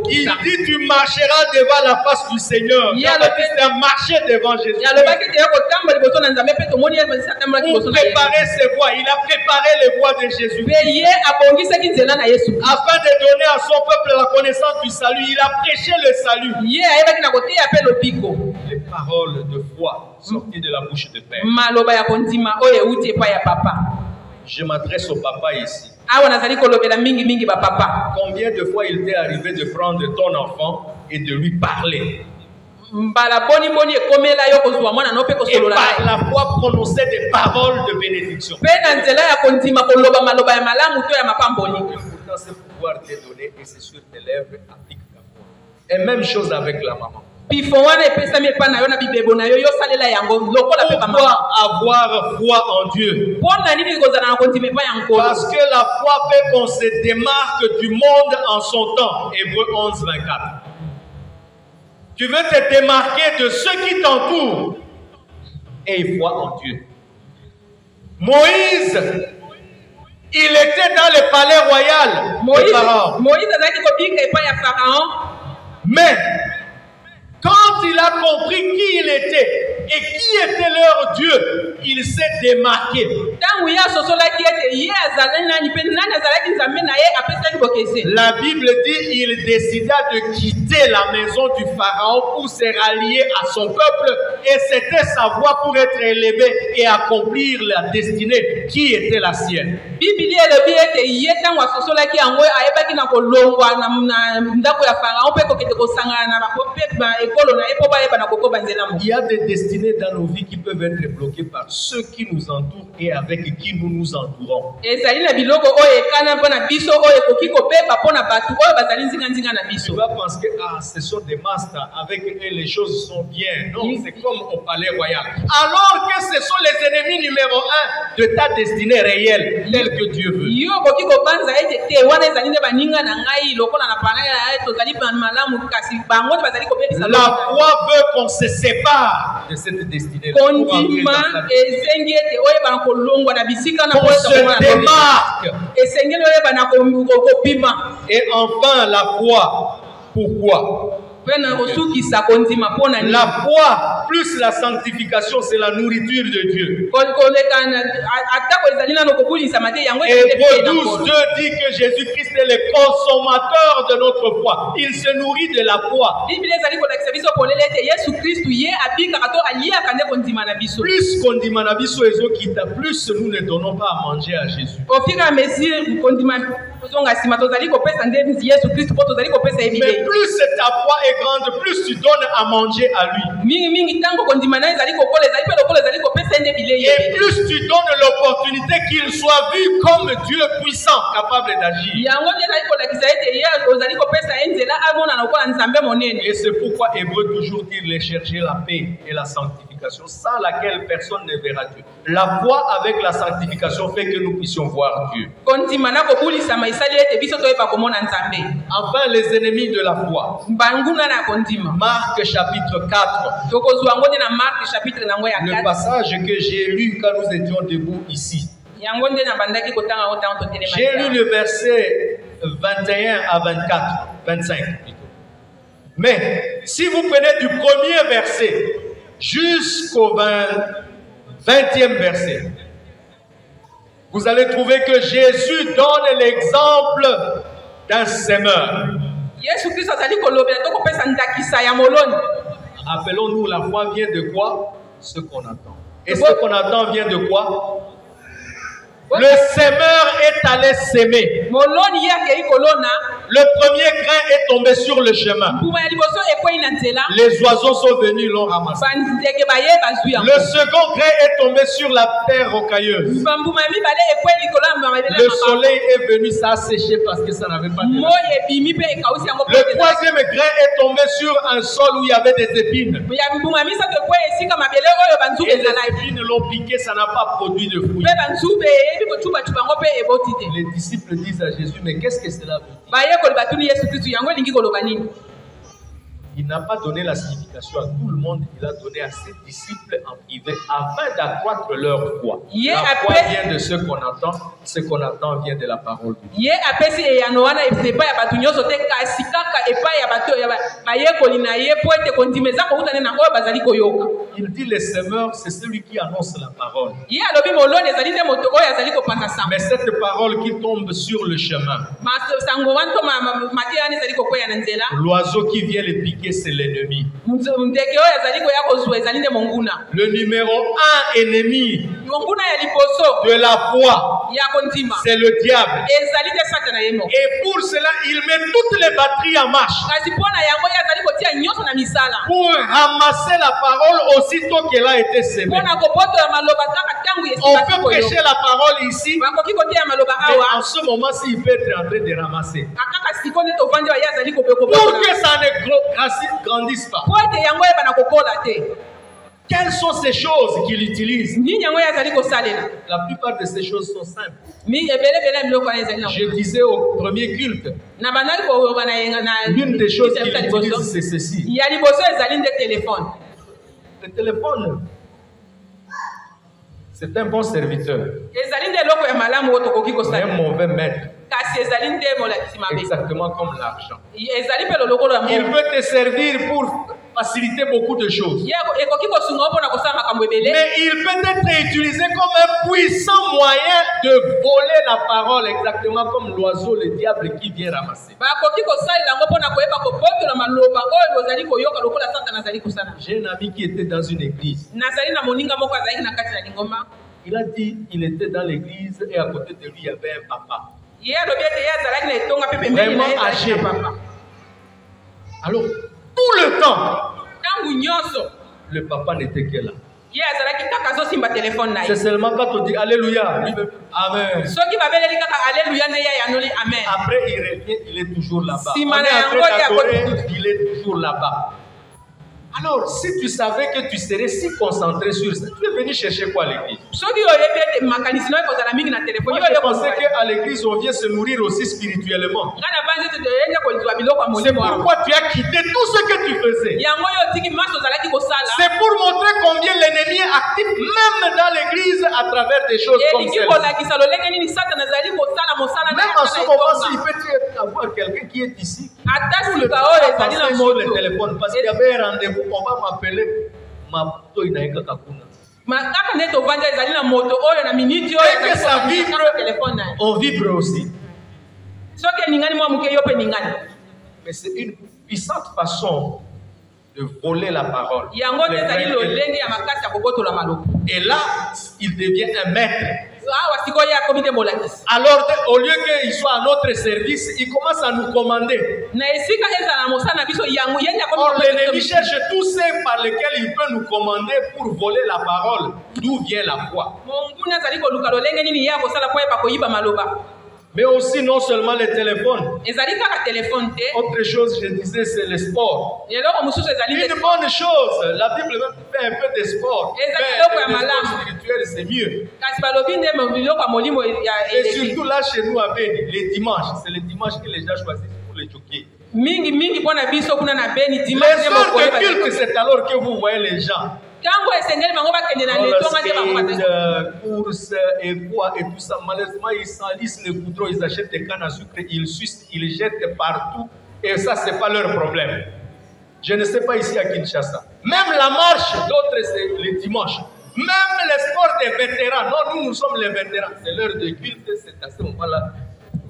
Il dit tu marcheras devant la face du Seigneur. Jean-Baptiste a marché devant Jésus. Pour préparer ses voies, il a préparé les voies de Jésus. Afin de donner à son peuple la connaissance du salut, il a prêché le salut. Les paroles de foi sorties de la bouche de Père. Je m'adresse au papa ici. Combien de fois il t'est arrivé de prendre ton enfant et de lui parler? Et par la foi prononcer des paroles de bénédiction. Pourtant ce pouvoir t'est donné et c'est sur tes lèvres, applique ta foi. Et même chose avec la maman. Pourquoi avoir foi en Dieu? Parce que la foi fait qu'on se démarque du monde en son temps. Hébreux 11, 24. Tu veux te démarquer de ceux qui t'entourent et foi en Dieu. Moïse, il était dans le palais royal de Pharaon. Mais quand il a compris qui il était et qui était leur Dieu, il s'est démarqué. La Bible dit qu'il décida de quitter la maison du Pharaon pour se rallier à son peuple, et c'était sa voie pour être élevé et accomplir la destinée qui était la sienne. Il y a des destinées dans nos vies qui peuvent être bloquées par ceux qui nous entourent et avec qui nous nous entourons. Tu vas penser que ce sont des masters, avec eux les choses sont bien. Non, c'est comme au palais royal. Alors que ce sont les ennemis numéro 1 de ta destinée réelle, telle que Dieu veut. La foi veut qu'on se sépare de cette destinée. On se démarque. Et enfin, la foi. Pourquoi? La foi plus la sanctification, c'est la nourriture de Dieu. Hébreux 12:2 dit que Jésus-Christ est le consommateur de notre foi. Il se nourrit de la foi. Plus plus nous ne donnons pas à manger à Jésus. Mais plus ta foi est grande, plus tu donnes à manger à lui. Et plus tu donnes l'opportunité qu'il soit vu comme Dieu puissant, capable d'agir. Et c'est pourquoi Hébreux toujours dit de chercher la paix et la sanctification, sans laquelle personne ne verra Dieu. La foi avec la sanctification fait que nous puissions voir Dieu. Enfin, les ennemis de la foi. Marc chapitre 4. Le passage que j'ai lu quand nous étions debout ici. J'ai lu le verset 21 à 25 plutôt. Mais si vous prenez du premier verset jusqu'au 20e verset, vous allez trouver que Jésus donne l'exemple d'un semeur. Rappelons-nous, la foi vient de quoi? Ce qu'on attend. Et ce qu'on attend vient de quoi? Le semeur est allé s'aimer. Le premier grain est tombé sur le chemin. Les oiseaux sont venus, l'ont ramassé. Le second grain est tombé sur la terre rocailleuse. Le soleil est venu, ça a séché parce que ça n'avait pas de l'eau. Le troisième grain est tombé sur un sol où il y avait des épines. Et les épines l'ont piqué, ça n'a pas produit de fruits. Les disciples disent à Jésus, mais qu'est-ce que cela veut dire? Il n'a pas donné la signification à tout le monde, il a donné à ses disciples en privé afin d'accroître leur foi. La foi vient de ce qu'on attend vient de la parole de Dieu. Il dit le semeur, c'est celui qui annonce la parole. Mais cette parole qui tombe sur le chemin, l'oiseau qui vient le piquer, c'est l'ennemi. Le numéro 1 ennemi de la foi, c'est le diable. Et pour cela, il met toutes les batteries en marche pour ramasser la parole aussitôt qu'elle a été semée. On peut prêcher la parole ici, mais en ce moment, il peut être en train de ramasser. Pour que ça ne grandisse pas. Quelles sont ces choses qu'il utilise? La plupart de ces choses sont simples. Je disais au premier culte, l'une des choses qu'il utilise, c'est ceci. Le téléphone, C'est un bon serviteur, ezali nde eloko ya malamu oyo tokoki mais un kosala mauvais maître. kasi ezali nde molakisi mabe Exactement comme l'argent. ezali mpe lolokolo ya Il Mungu. peut te servir pour faciliter beaucoup de choses. Ye ekoki kosunga yo mpona kosala makambo ebele Mais il peut être utilisé comme un puissant moyen de voler la parole, exactement comme l'oiseau, le diable qui vient ramasser. bakoki kosalela yango mpona koyeba kobotola maloba oyo bozali koyoka lokola satana azali kosala. J'ai un ami qui était dans une église. nazali na moninga moko azalaki na kati na lingomba Il a dit qu'il était dans l'église et à côté de lui, il y avait un papa. ye alobi ete ye azalaki na etonga mpe pembeni na ye Vraiment ezalaki âgé. na papa. Alors, tout le temps, ntango nyonso le papa n'était que là. ye azalaki kaka azosimba telefone na C'est ye seulement quand on dit Alléluia, lui-même, Amen. soki babeleli kaka aleluya nde ye ayanoli amen. Après, il revient, il est toujours là-bas. Si On est mana en yango train ya d'adorer, kote- il est toujours là-bas. Alors, si tu savais que tu serais si concentré sur ça, tu es venu chercher quoi à l'église? soki oyebi ete makanisi no ekozala mingi na telefone Moi, je pensais qu'à l'église, on vient se nourrir aussi spirituellement. nga na banzi ete toyende kozwa biloko ya C'est molimo awa. pourquoi tu as quitté tout ce que tu faisais. yango oyo otiki maso ozalaki kosala C'est pour montrer combien l'ennemi est actif, même dans l'église, à travers des choses comme elingi celle-ci. kolakisa lolenge nini satana azali kosala mosala na Même en ce ye moment-ci, il peut y avoir quelqu'un qui est ici. ata Tout le sika temps, oyo à ezali na penser sur le moto téléphone, parce qu'il y avait un rendez-vous, on va m'appeler. kaka nde tovandi ezali na moto oyo na miniti oyo Dès que ça vibre, telefone na ye on vibre aussi. soki eningani mwa moke yo mpe eningani Mais c'est une puissante façon de voler la parole. yango nde ezali lolenge ya makasi ya kobotola maloba Et là, il devient un maître. awa sikoyo ye akomi nde molakisi Alors, au lieu qu'il soit à notre service, il commence à nous commander. na esika ezala na mosala na biso yango ye nde Or, l'ennemi akomi cherche tous ceux par lesquels il peut nous commander pour voler la parole. D'où vient la foi. monguni azali koluka lolenge nini ye akosala po yeba koyiba maloba Mais aussi, non seulement les téléphones. ezali kaka telefone te Autre chose, je disais, c'est le sport. eloko mosusu ezali Une bonne chose, la Bible même fait un peu de sport. Et ça, Mais c'est là où le il y a sport malin. spirituel, c'est mieux. kasi balobi nde biloko ya molimo ya Et eleki surtout là, chez nous, à Beni, les dimanches, c'est le dimanche que les gens choisissent pour les choquer. mingi mpo na biso kuna na beni Les dimanche nde heures bokoyeba de culte, c'est alors que vous voyez les gens. ntango esengeli bango bakende na letonga nde bango Skate, bazali course et quoi et tout ça. Malheureusement, ils salissent le goudron, ils achètent des cannes à sucre, ils sucent, ils jettent partout. Et ça, c'est pas leur problème. Je ne sais pas ici à Kinshasa. Même la marche, d'autres, c'est le dimanche. Même les sports des vétérans. Non, nous sommes les vétérans. C'est l'heure de culte, c'est à ce moment-là.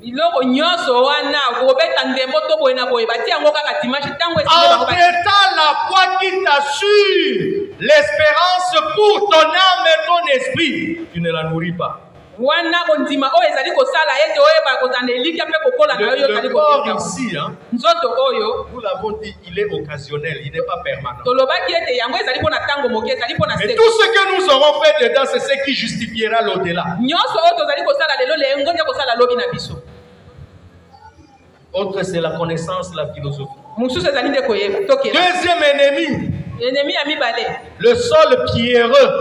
biloko nyonso wana kobeta ndembo to boye na boye batia yango kaka dimanche ntango esengeli En bango traitant la foi qui t'assure l'espérance pour ton âme et ton esprit, tu ne la nourris pas. wana kondima oyo ezali kosala ete oyeba kozanda elikya mpe kokola na yo yo Le ezali corps koyoka ici, hein, nzoto oyo nous l'avons dit, il est occasionnel, il n'est pas permanent. tolobaki ete yango ezali mpo na ntango moke ezali mpo na Mais se tout ce que nous aurons fait dedans, c'est ce qui justifiera l'au-delà. nyonso oyo tozali kosala lelo lengo nde kosala lobi na biso Autre, c'est la connaissance, la philosophie. mosusu ezali nde koyeba tokela Deuxième ennemi, enemi ya mibale le sol pierreux.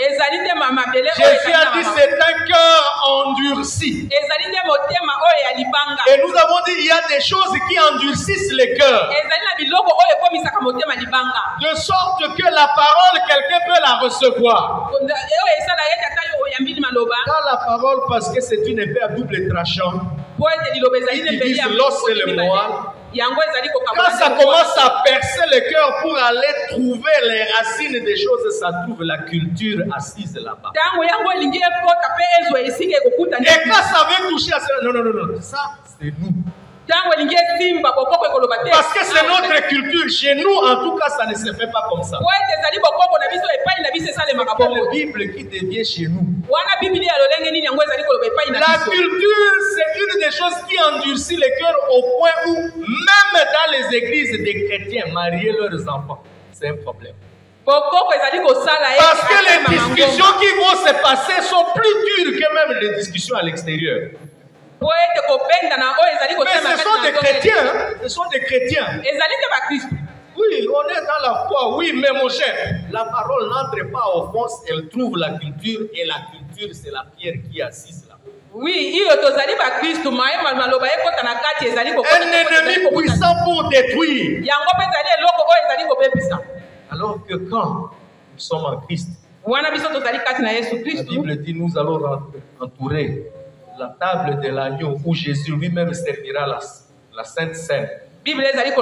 ezali nde mabele oyo Jésus ezali a na dit, mama- c'est un cœur endurci. ezali nde motema oyo ya libanga Et nous avons dit, il y a des choses qui endurcissent le cœur. ezali na biloko oyo ekomisaka motema libanga De sorte que la parole, quelqu'un peut la recevoir. oyo esala ete ata yo oyambili maloba Dans la parole, parce que c'est une épée à double tranchant. po ete liloba ezali Qui nde mbeli ya divise l'os et le mibale. moelle. yango ezali Quand ça commence à percer le cœur pour aller trouver les racines des choses, ça trouve la culture assise là-bas. ntango yango elingi ekota mpe ezwa esika ekokuta Et quand ça veut toucher à ça, non, non, non, non, ça c'est nous. ntango elingi esimba bokoko ekoloba te Parce que c'est notre culture. Chez nous, en tout cas, ça ne se fait pas comme ça. po ete ezali bokoko na biso epai na biso esalemaka C'est bongo la Bible qui devient chez nous. wana biblia ya lolenge nini yango ezali koloba epai na La biso culture, c'est une des choses qui endurcit le cœur au point où, même dans les églises des chrétiens, marier leurs enfants, c'est un problème. bokoko ezali kosala Parce que les atema discussions mangonga. qui vont se passer sont plus dures que même les discussions à l'extérieur. po ete kobendana oyo ezali Mais kosala ce sont des chrétiens, hein? Ce sont des chrétiens. ezali te bakristu Oui, on est dans la foi, oui, mais mon cher, la parole n'entre pas au fond, elle trouve la culture, et la culture, c'est la pierre qui est assise là. oui iyo tozali bakristu maloba ekota na kati ezali Un ennemi puissant pour détruire. yango mpe ezali eloko oyo ezali kobebisa Alors que quand nous sommes en Christ, La Bible dit nous allons entourer la table de l'agneau où Jésus lui-même servira la Sainte Seine. Les gens de toutes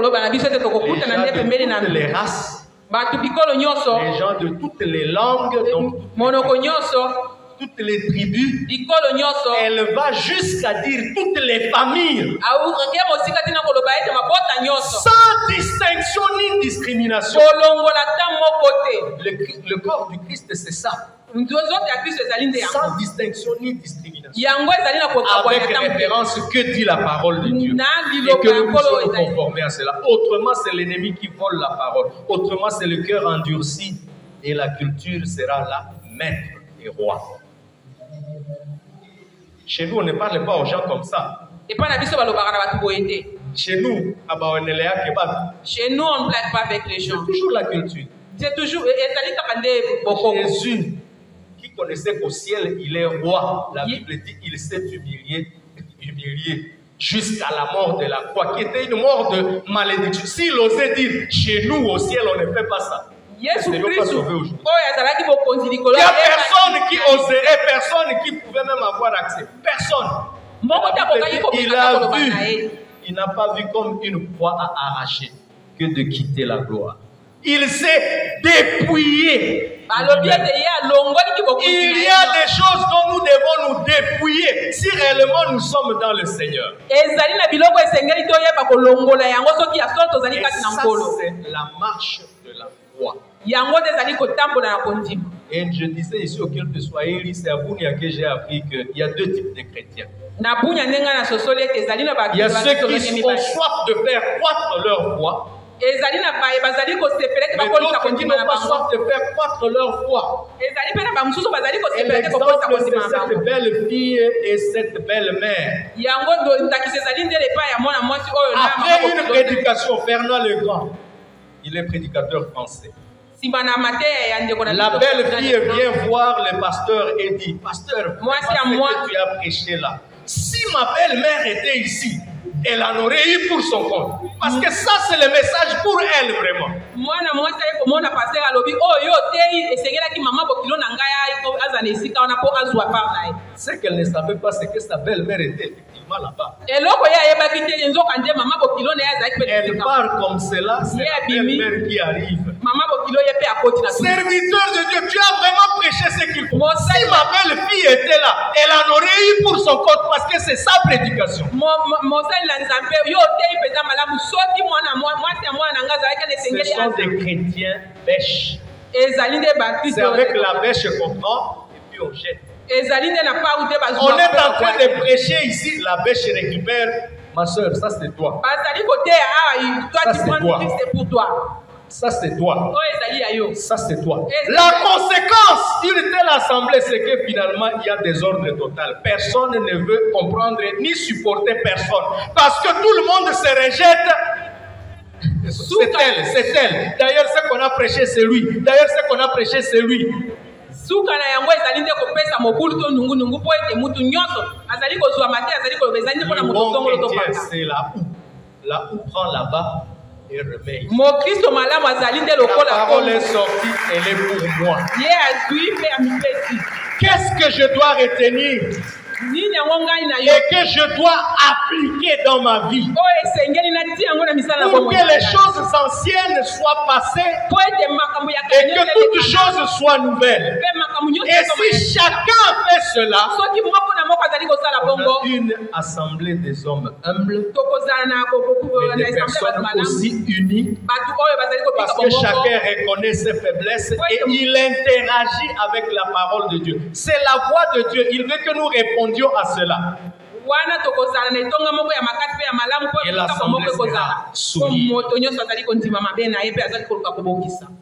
les races, les gens de toutes les langues, donc toutes les tribus, elle va jusqu'à dire toutes les familles, sans distinction ni discrimination. Le corps du Christ, c'est ça. Sans distinction ni discrimination. Avec référence que dit la parole de Dieu. Et que nous sommes conformés à cela. Autrement, c'est l'ennemi qui vole la parole. Autrement, c'est le cœur endurci. Et la culture sera là, maître et roi. Chez nous, on ne parle pas aux gens comme ça. Chez nous, chez nous, on ne blague pas avec les gens. C'est toujours la culture. C'est toujours. Jésus, qui connaissait qu'au ciel, il est roi. La Bible dit il s'est humilié jusqu'à la mort de la croix, qui était une mort de malédiction. S'il osait dire chez nous, au ciel, on ne fait pas ça. Il n'y a personne qui oserait, personne qui pouvait même avoir accès. Personne. Il a vu, il n'a pas vu comme une croix à arracher que de quitter la gloire. Il s'est dépouillé. Il y a des choses dont nous devons nous dépouiller si réellement nous sommes dans le Seigneur. Et ça, c'est la marche de la foi. Et je disais ici au culte de Swahili, c'est à Bunia que j'ai appris qu'il y a deux types de chrétiens. Il y a ceux qui ont soif de faire croître leur foi. Mais d'autres qui n'ont pas soif de faire croître leur foi. Et l'exemple, c'est cette belle fille et cette belle mère. Après une prédication, Fernand Legrand, il est prédicateur français. La belle fille vient voir le pasteur et dit, pasteur, que tu as prêché là. Si ma belle-mère était ici, elle en aurait eu pour son compte. Parce que ça, c'est le message pour elle, vraiment. Ce qu'elle ne savait pas, c'est que sa belle-mère était effectivement là-bas. Elle part comme cela, c'est la belle-mère qui arrive. Serviteur de Dieu, tu as vraiment prêché ce qu'il faut. Si ma belle-fille était là, elle en aurait eu pour son compte parce que c'est sa prédication. Ce sont des chrétiens bêches. C'est avec la bêche qu'on prend et puis on jette. On est en train de prêcher ici, la bêche récupère. Ma soeur, ça c'est toi. Ça c'est toi. Ça c'est toi. Ça c'est toi. La conséquence d'une telle assemblée, c'est que finalement il y a désordre total. Personne ne veut comprendre ni supporter personne. Parce que tout le monde se rejette. C'est elle. D'ailleurs, ce qu'on a prêché, c'est lui. D'ailleurs, ce qu'on a prêché, c'est lui. C'est là où prend là-bas et remet. La parole est sortie, elle est pour moi. Qu'est-ce que je dois retenir et que je dois appliquer dans ma vie pour que les choses anciennes soient passées et que toutes choses soient nouvelles. Et si chacun fait cela, on a une assemblée des hommes humbles, mais des personnes aussi unies, parce que chacun reconnaît ses faiblesses et il interagit avec la parole de Dieu. C'est la voix de Dieu. Il veut que nous répondions à cela. Et l'assemblée sera soumise.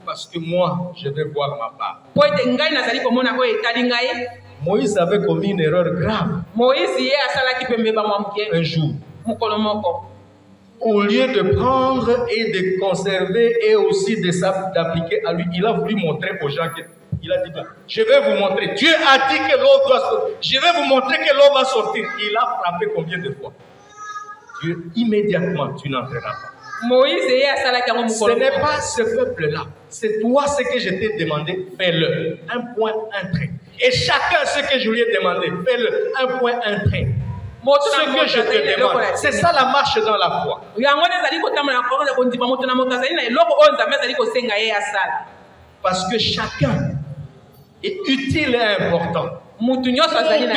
Parce que moi, je vais voir ma part. Moïse avait commis une erreur grave. Un jour, au lieu de prendre et de conserver et aussi d'appliquer à lui, il a voulu montrer aux gens que il a dit, je vais vous montrer. Dieu a dit que l'eau doit sortir. Je vais vous montrer que l'eau va sortir. Il a frappé combien de fois? Dieu, immédiatement, tu n'entreras pas. Ce n'est pas ce peuple-là. C'est toi ce que je t'ai demandé, fais-le. Un point, un trait. Et chacun ce que je lui ai demandé, fais-le. Un point, un trait. Ce que je te demande, c'est ça la marche dans la foi. Parce que chacun est utile et important pour que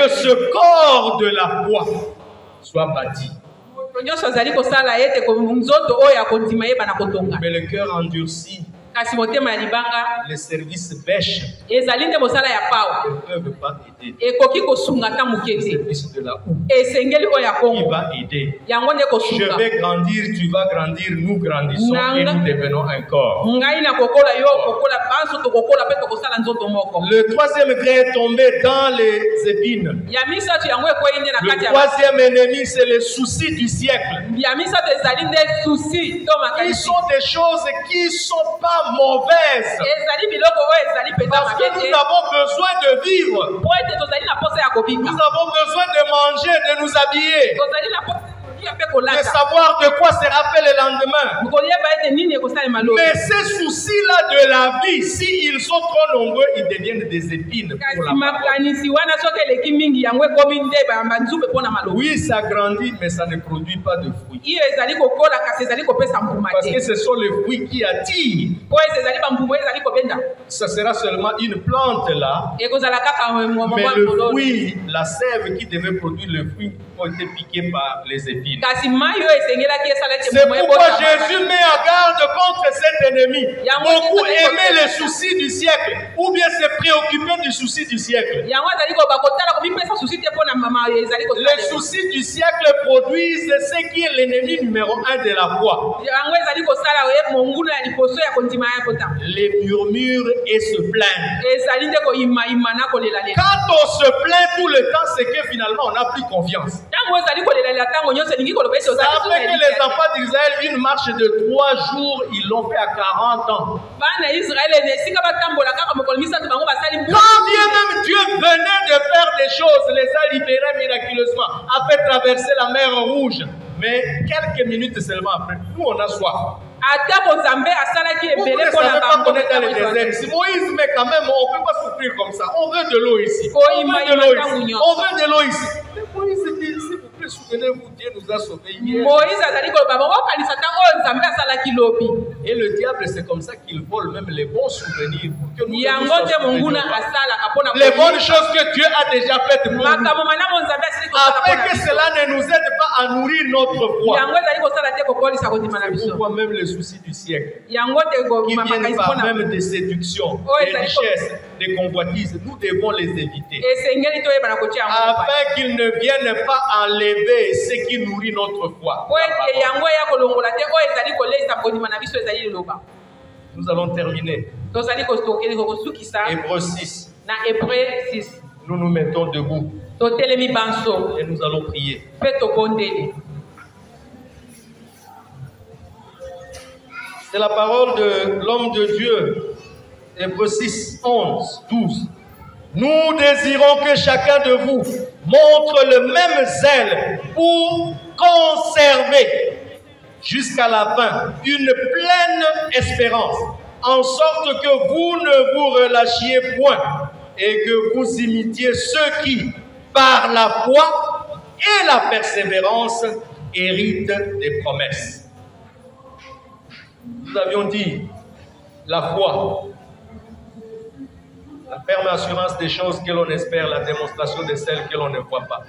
ce corps de la foi soit bâti. Mais le cœur endurci, les services bêches ne peuvent pas aider. Le service de la houe, qui va aider. Je vais grandir, tu vas grandir, nous grandissons et nous devenons un corps. Le troisième gré est tombé dans les épines. Le troisième ennemi, c'est les soucis du siècle. Ils sont des choses qui ne sont pas mauvaises. Parce que nous avons besoin de vivre. Nous avons besoin de manger, de nous habiller. De savoir de quoi se rappeler le lendemain. Mais ces soucis-là de la vie, s'ils sont trop nombreux, ils deviennent des épines pour la parole. Oui, ça grandit, mais ça ne produit pas de fruits. Parce que ce sont les fruits qui attirent. Ce sera seulement une plante là. Mais le fruit, la sève qui devait produire le fruit, ont été piqués par les épines. C'est pourquoi Jésus met en garde contre cet ennemi. Beaucoup aimaient les soucis du siècle, ou bien se préoccuper du souci du siècle. Les soucis du siècle produisent ce qui est l'ennemi numéro 1 de la foi. Les murmures et se plaindre. Quand on se plaint tout le temps, c'est que finalement on n'a plus confiance. Ça a fait que les enfants d'Israël, une marche de 3 jours, ils l'ont fait à 40 ans. Quand bien même Dieu venait de faire des choses, les a libérés miraculeusement, a fait traverser la mer Rouge. Mais quelques minutes seulement après, nous on a soif. Vous ne savez pas qu'on est dans le désert. Si Moïse, mais quand même, on ne peut pas souffrir comme ça. On veut de l'eau ici. On veut de l'eau ici. On veut de l'eau ici. Mais Moïse dit, s'il vous plaît, souvenez-vous, Dieu nous a sauvés hier. Et le diable, c'est comme ça qu'il vole même les bons souvenirs. Pour que nous les bonnes choses que Dieu a déjà faites pour nous. Afin que cela ne nous aide pas à nourrir notre foi. C'est pourquoi même les soucis du siècle, qui viennent par même des séductions, des richesses, des convoitises, nous devons les éviter. Afin qu'ils ne viennent pas enlever ce qui nourrit notre foi. Nous allons terminer. Hébreux 6. Nous nous mettons debout. Et nous allons prier. C'est la parole de l'homme de Dieu. Hébreux 6, 11, 12. Nous désirons que chacun de vous montre le même zèle pour conserver jusqu'à la fin une pleine espérance, en sorte que vous ne vous relâchiez point et que vous imitiez ceux qui, par la foi et la persévérance, héritent des promesses. Nous avions dit la foi, la ferme assurance des choses que l'on espère, la démonstration de celles que l'on ne voit pas,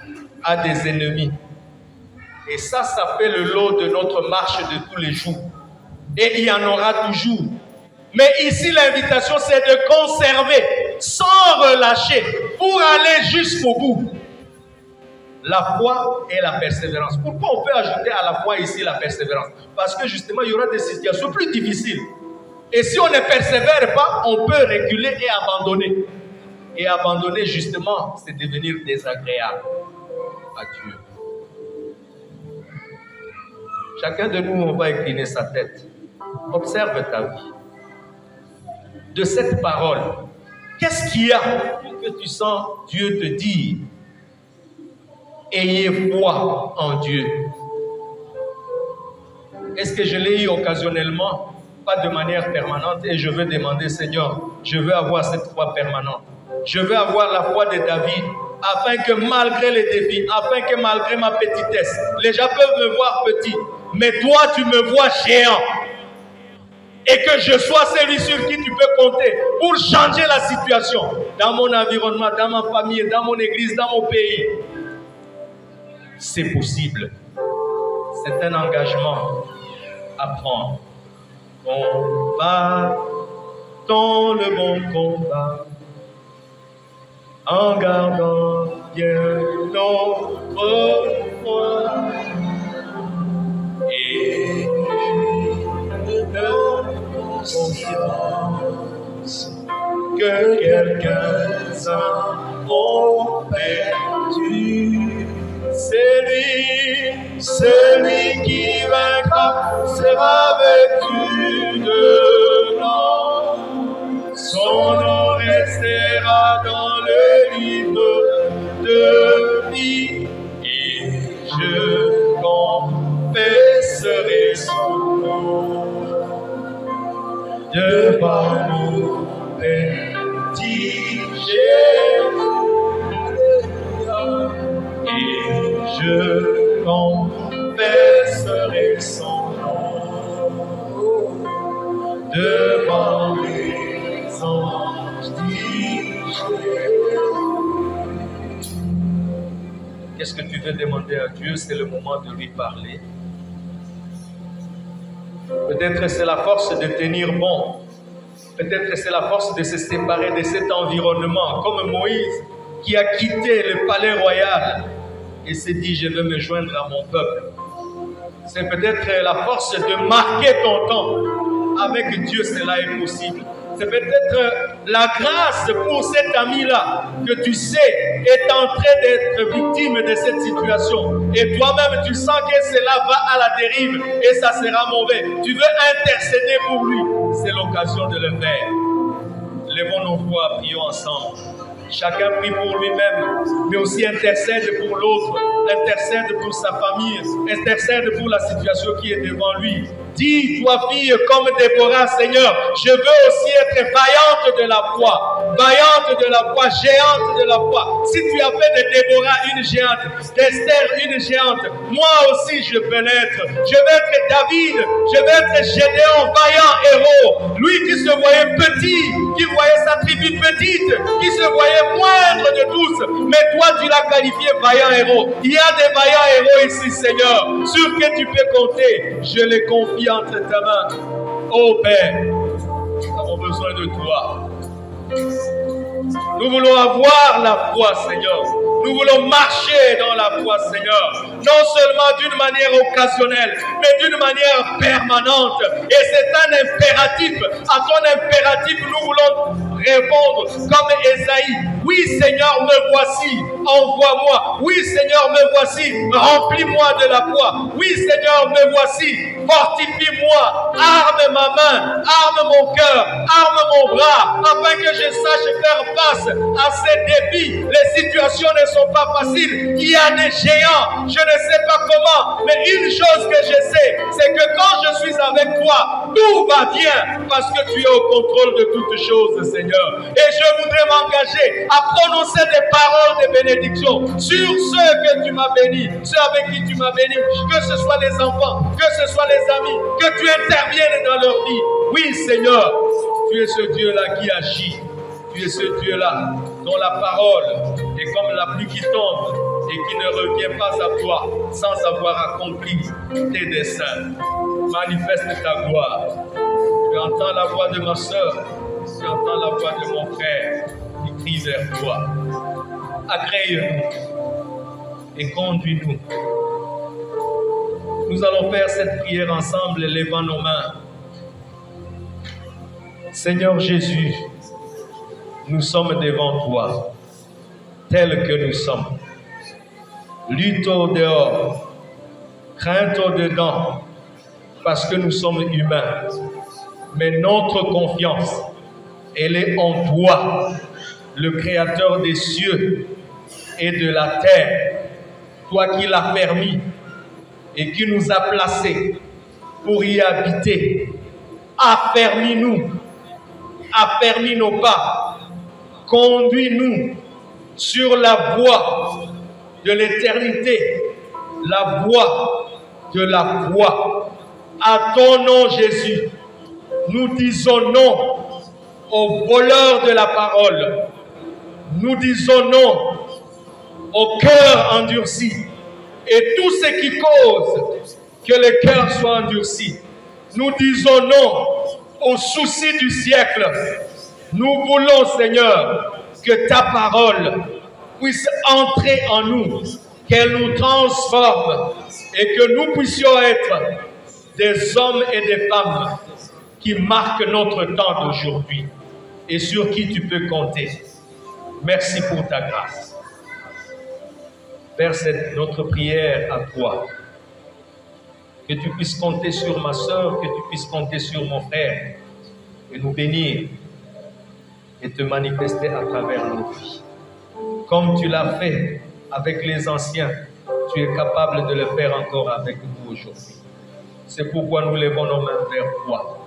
a des ennemis. Et ça fait le lot de notre marche de tous les jours. Et il y en aura toujours. Mais ici, l'invitation, c'est de conserver, sans relâcher, pour aller jusqu'au bout, la foi et la persévérance. Pourquoi on peut ajouter à la foi ici la persévérance? Parce que justement, il y aura des situations plus difficiles. Et si on ne persévère pas, on peut reculer et abandonner. Et abandonner, justement, c'est devenir désagréable à Dieu. Chacun de nous, on va incliner sa tête. Observe ta vie. De cette parole, qu'est-ce qu'il y a que tu sens Dieu te dire? Ayez foi en Dieu. Est-ce que je l'ai eu occasionnellement? Pas de manière permanente. Et je veux demander, Seigneur, je veux avoir cette foi permanente. Je veux avoir la foi de David, afin que malgré les défis, afin que malgré ma petitesse, les gens peuvent me voir petit, mais toi tu me vois géant. Et que je sois celui sur qui tu peux compter pour changer la situation dans mon environnement, dans ma famille, dans mon église, dans mon pays. C'est possible. C'est un engagement à prendre. Combattons le bon combat en gardant bien notre foi et notre confiance que quelques-uns ont perdu. Celui qui vaincra sera vêtu de blanc. Son nom restera dans le livre de vie et je confesserai son nom devant nos petits et je confesserai son nom devant les anges d'Israël. Qu'est-ce que tu veux demander à Dieu? C'est le moment de lui parler. Peut-être c'est la force de tenir bon. Peut-être c'est la force de se séparer de cet environnement, comme Moïse qui a quitté le palais royal et s'est dit, je veux me joindre à mon peuple. C'est peut-être la force de marquer ton temps. Avec Dieu, cela est possible. C'est peut-être la grâce pour cet ami-là que tu sais est en train d'être victime de cette situation. Et toi-même, tu sens que cela va à la dérive et ça sera mauvais. Tu veux intercéder pour lui. C'est l'occasion de le faire. Levons nos voix, prions ensemble. Chacun prie pour lui-même, mais aussi intercède pour l'autre, intercède pour sa famille, intercède pour la situation qui est devant lui. Dis, toi fille, comme Déborah, Seigneur, je veux aussi être vaillante de la foi, géante de la foi. Si tu as fait de Déborah une géante, d'Esther une géante, moi aussi je peux l'être. Je veux être David, je veux être Gédéon, vaillant héros. Lui qui se voyait petit, qui voyait sa tribu petite, qui se voyait moindre de tous, mais toi tu l'as qualifié vaillant héros. Il y a des vaillants héros ici, Seigneur, sur que tu peux compter. Je les confie entre ta main. Oh Père, nous avons besoin de toi. Nous voulons avoir la foi, Seigneur. Nous voulons marcher dans la foi, Seigneur. Non seulement d'une manière occasionnelle, mais d'une manière permanente. Et c'est un impératif. À ton impératif, nous voulons répondre comme Ésaïe. Oui, Seigneur, me voici. Envoie-moi. Oui, Seigneur, me voici. Remplis-moi de la foi. Oui, Seigneur, me voici. Fortifie-moi. Arme ma main. Arme mon cœur. Arme mon bras. Afin que je sache faire face à ces défis. Les situations ne sont pas faciles. Il y a des géants. Je ne sais pas comment. Mais une chose que je sais, c'est que quand je suis avec toi, tout va bien. Parce que tu es au contrôle de toutes choses, Seigneur. Et je voudrais m'engager à prononcer des paroles de bénédiction sur ceux que tu m'as bénis, ceux avec qui tu m'as béni, que ce soit les enfants, que ce soit les amis, que tu interviennes dans leur vie. Oui, Seigneur, tu es ce Dieu-là qui agit. Tu es ce Dieu-là dont la parole est comme la pluie qui tombe et qui ne revient pas à toi sans avoir accompli tes desseins. Manifeste ta gloire. Tu entends la voix de ma soeur, tu entends la voix de mon frère qui crie vers toi. Agrée-nous et conduis-nous. Nous allons faire cette prière ensemble, levant nos mains. Seigneur Jésus, nous sommes devant toi, tels que nous sommes. Lutte au dehors, crainte au dedans, parce que nous sommes humains. Mais notre confiance, elle est en toi, le Créateur des cieux et de la terre. Toi qui l'as permis et qui nous a placés pour y habiter. Affermis-nous, affermis nos pas, conduis-nous sur la voie de l'éternité, la voie de la foi. À ton nom, Jésus, nous disons non aux voleurs de la parole. Nous disons non au cœur endurci et tout ce qui cause que le cœur soit endurci. Nous disons non aux soucis du siècle. Nous voulons, Seigneur, que ta parole puisse entrer en nous, qu'elle nous transforme et que nous puissions être des hommes et des femmes qui marquent notre temps d'aujourd'hui et sur qui tu peux compter. Merci pour ta grâce. Père, c'est notre prière à toi. Que tu puisses compter sur ma soeur, que tu puisses compter sur mon frère et nous bénir et te manifester à travers nos vies. Comme tu l'as fait avec les anciens, tu es capable de le faire encore avec nous aujourd'hui. C'est pourquoi nous levons nos mains vers toi,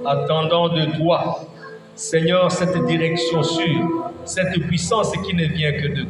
attendant de toi, Seigneur, cette direction sûre, cette puissance qui ne vient que de toi.